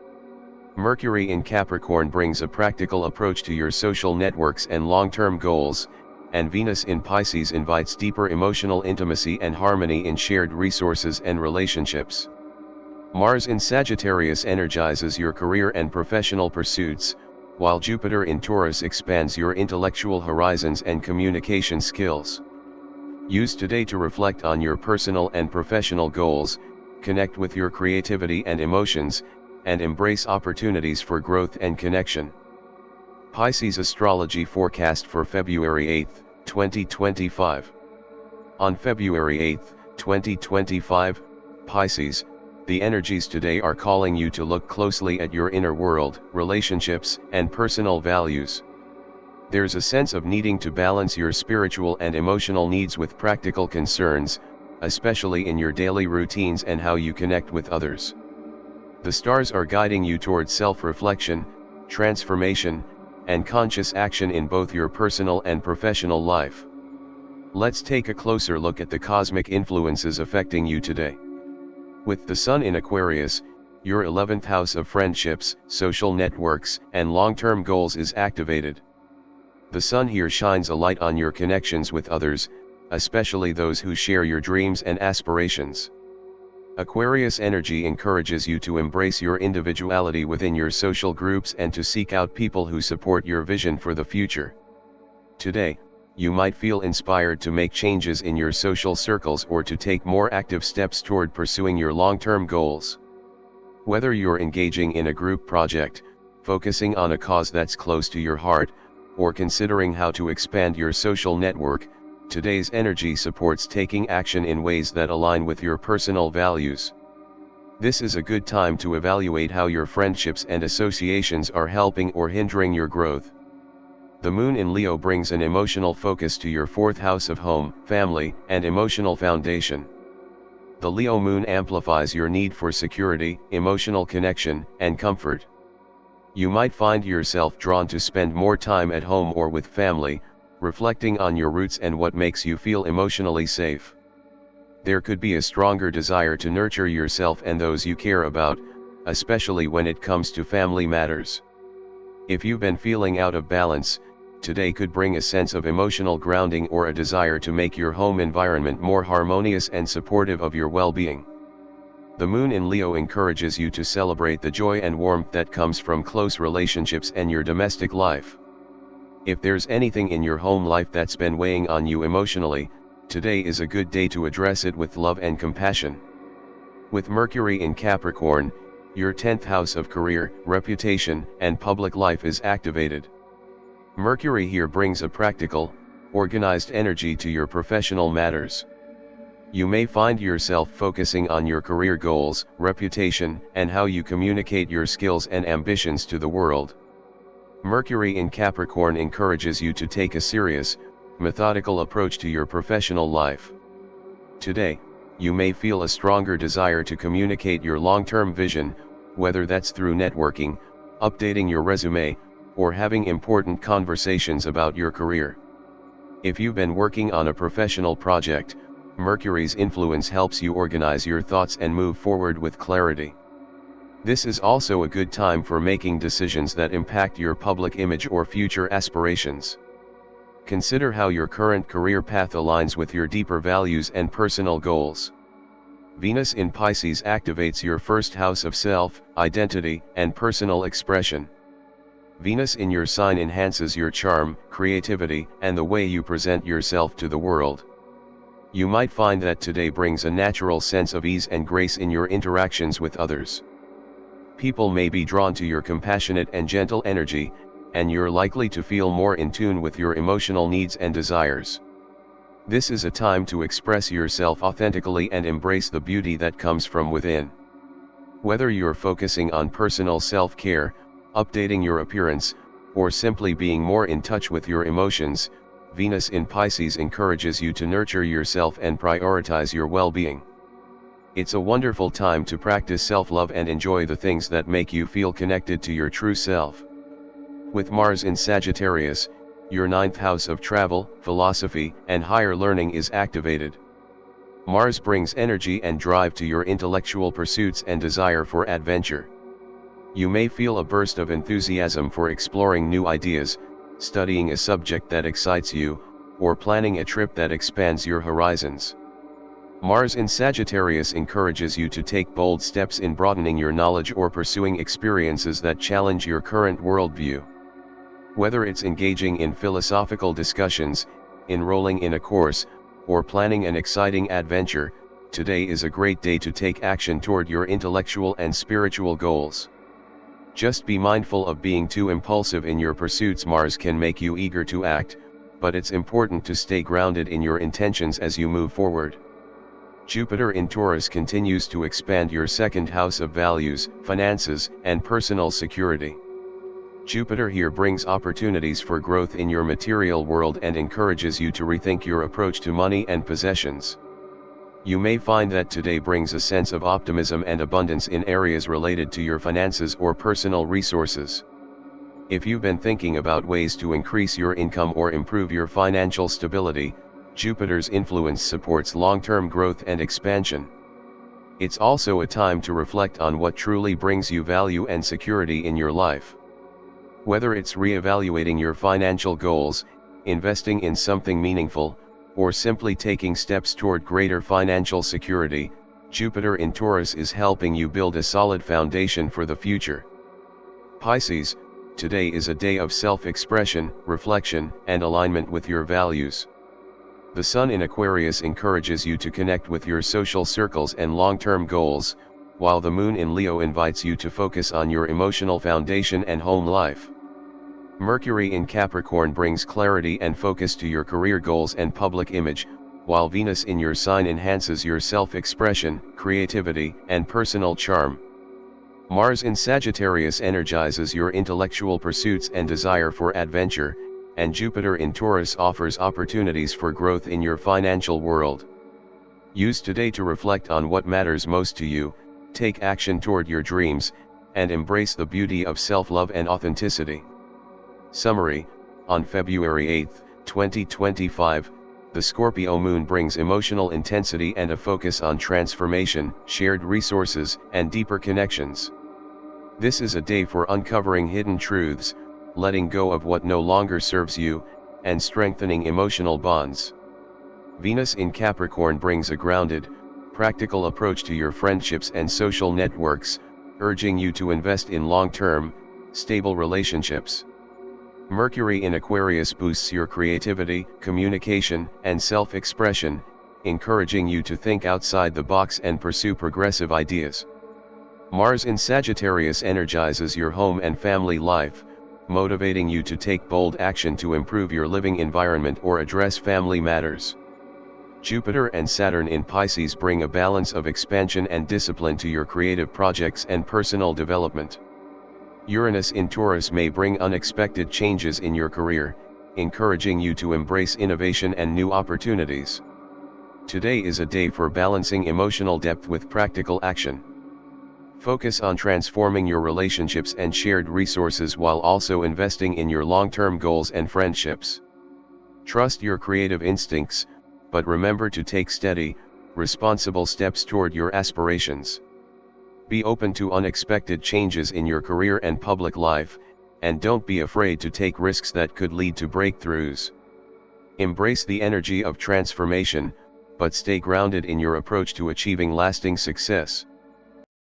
Mercury in Capricorn brings a practical approach to your social networks and long-term goals, and Venus in Pisces invites deeper emotional intimacy and harmony in shared resources and relationships. Mars in Sagittarius energizes your career and professional pursuits, while Jupiter in Taurus expands your intellectual horizons and communication skills. Use today to reflect on your personal and professional goals, connect with your creativity and emotions, and embrace opportunities for growth and connection. Pisces Astrology Forecast for February 8, 2025. On February 8, 2025, Pisces, the energies today are calling you to look closely at your inner world, relationships, and personal values. There's a sense of needing to balance your spiritual and emotional needs with practical concerns, especially in your daily routines and how you connect with others. The stars are guiding you towards self-reflection, transformation, and conscious action in both your personal and professional life. Let's take a closer look at the cosmic influences affecting you today. With the Sun in Aquarius, your 11th house of friendships, social networks, and long-term goals is activated. The Sun here shines a light on your connections with others, especially those who share your dreams and aspirations. Aquarius energy encourages you to embrace your individuality within your social groups and to seek out people who support your vision for the future. Today, you might feel inspired to make changes in your social circles or to take more active steps toward pursuing your long-term goals. Whether you're engaging in a group project, focusing on a cause that's close to your heart, or considering how to expand your social network, today's energy supports taking action in ways that align with your personal values. This is a good time to evaluate how your friendships and associations are helping or hindering your growth. The Moon in Leo brings an emotional focus to your 4th house of home, family, and emotional foundation. The Leo Moon amplifies your need for security, emotional connection, and comfort. You might find yourself drawn to spend more time at home or with family, reflecting on your roots and what makes you feel emotionally safe. There could be a stronger desire to nurture yourself and those you care about, especially when it comes to family matters. If you've been feeling out of balance, today could bring a sense of emotional grounding or a desire to make your home environment more harmonious and supportive of your well-being. The Moon in Leo encourages you to celebrate the joy and warmth that comes from close relationships and your domestic life. If there's anything in your home life that's been weighing on you emotionally, today is a good day to address it with love and compassion. With Mercury in Capricorn, your 10th house of career, reputation, and public life is activated. Mercury here brings a practical, organized energy to your professional matters. You may find yourself focusing on your career goals, reputation, and how you communicate your skills and ambitions to the world. Mercury in Capricorn encourages you to take a serious, methodical approach to your professional life. Today, you may feel a stronger desire to communicate your long-term vision, whether that's through networking, updating your resume, or having important conversations about your career. If you've been working on a professional project, Mercury's influence helps you organize your thoughts and move forward with clarity. This is also a good time for making decisions that impact your public image or future aspirations. Consider how your current career path aligns with your deeper values and personal goals. Venus in Pisces activates your 1st house of self, identity, and personal expression. Venus in your sign enhances your charm, creativity, and the way you present yourself to the world. You might find that today brings a natural sense of ease and grace in your interactions with others. People may be drawn to your compassionate and gentle energy, and you're likely to feel more in tune with your emotional needs and desires. This is a time to express yourself authentically and embrace the beauty that comes from within. Whether you're focusing on personal self-care, updating your appearance, or simply being more in touch with your emotions, Venus in Pisces encourages you to nurture yourself and prioritize your well-being. It's a wonderful time to practice self-love and enjoy the things that make you feel connected to your true self. With Mars in Sagittarius, your 9th house of travel, philosophy, and higher learning is activated. Mars brings energy and drive to your intellectual pursuits and desire for adventure. You may feel a burst of enthusiasm for exploring new ideas, studying a subject that excites you, or planning a trip that expands your horizons. Mars in Sagittarius encourages you to take bold steps in broadening your knowledge or pursuing experiences that challenge your current worldview. Whether it's engaging in philosophical discussions, enrolling in a course, or planning an exciting adventure, today is a great day to take action toward your intellectual and spiritual goals. Just be mindful of being too impulsive in your pursuits. Mars can make you eager to act, but it's important to stay grounded in your intentions as you move forward. Jupiter in Taurus continues to expand your second house of values, finances, and personal security. Jupiter here brings opportunities for growth in your material world and encourages you to rethink your approach to money and possessions. You may find that today brings a sense of optimism and abundance in areas related to your finances or personal resources. If you've been thinking about ways to increase your income or improve your financial stability, Jupiter's influence supports long-term growth and expansion. It's also a time to reflect on what truly brings you value and security in your life. Whether it's re-evaluating your financial goals, investing in something meaningful, or simply taking steps toward greater financial security, Jupiter in Taurus is helping you build a solid foundation for the future. Pisces, today is a day of self-expression, reflection, and alignment with your values. The Sun in Aquarius encourages you to connect with your social circles and long-term goals, while the Moon in Leo invites you to focus on your emotional foundation and home life. Mercury in Capricorn brings clarity and focus to your career goals and public image, while Venus in your sign enhances your self-expression, creativity, and personal charm. Mars in Sagittarius energizes your intellectual pursuits and desire for adventure, and Jupiter in Taurus offers opportunities for growth in your financial world. Use today to reflect on what matters most to you, take action toward your dreams, and embrace the beauty of self-love and authenticity. Summary: on February 8, 2025, the Scorpio moon brings emotional intensity and a focus on transformation, shared resources, and deeper connections. This is a day for uncovering hidden truths, letting go of what no longer serves you, and strengthening emotional bonds. Venus in Capricorn brings a grounded, practical approach to your friendships and social networks, urging you to invest in long-term, stable relationships. Mercury in Aquarius boosts your creativity, communication, and self-expression, encouraging you to think outside the box and pursue progressive ideas. Mars in Sagittarius energizes your home and family life, motivating you to take bold action to improve your living environment or address family matters. Jupiter and Saturn in Pisces bring a balance of expansion and discipline to your creative projects and personal development. Uranus in Taurus may bring unexpected changes in your career, encouraging you to embrace innovation and new opportunities. Today is a day for balancing emotional depth with practical action. Focus on transforming your relationships and shared resources while also investing in your long-term goals and friendships. Trust your creative instincts, but remember to take steady, responsible steps toward your aspirations. Be open to unexpected changes in your career and public life, and don't be afraid to take risks that could lead to breakthroughs. Embrace the energy of transformation, but stay grounded in your approach to achieving lasting success.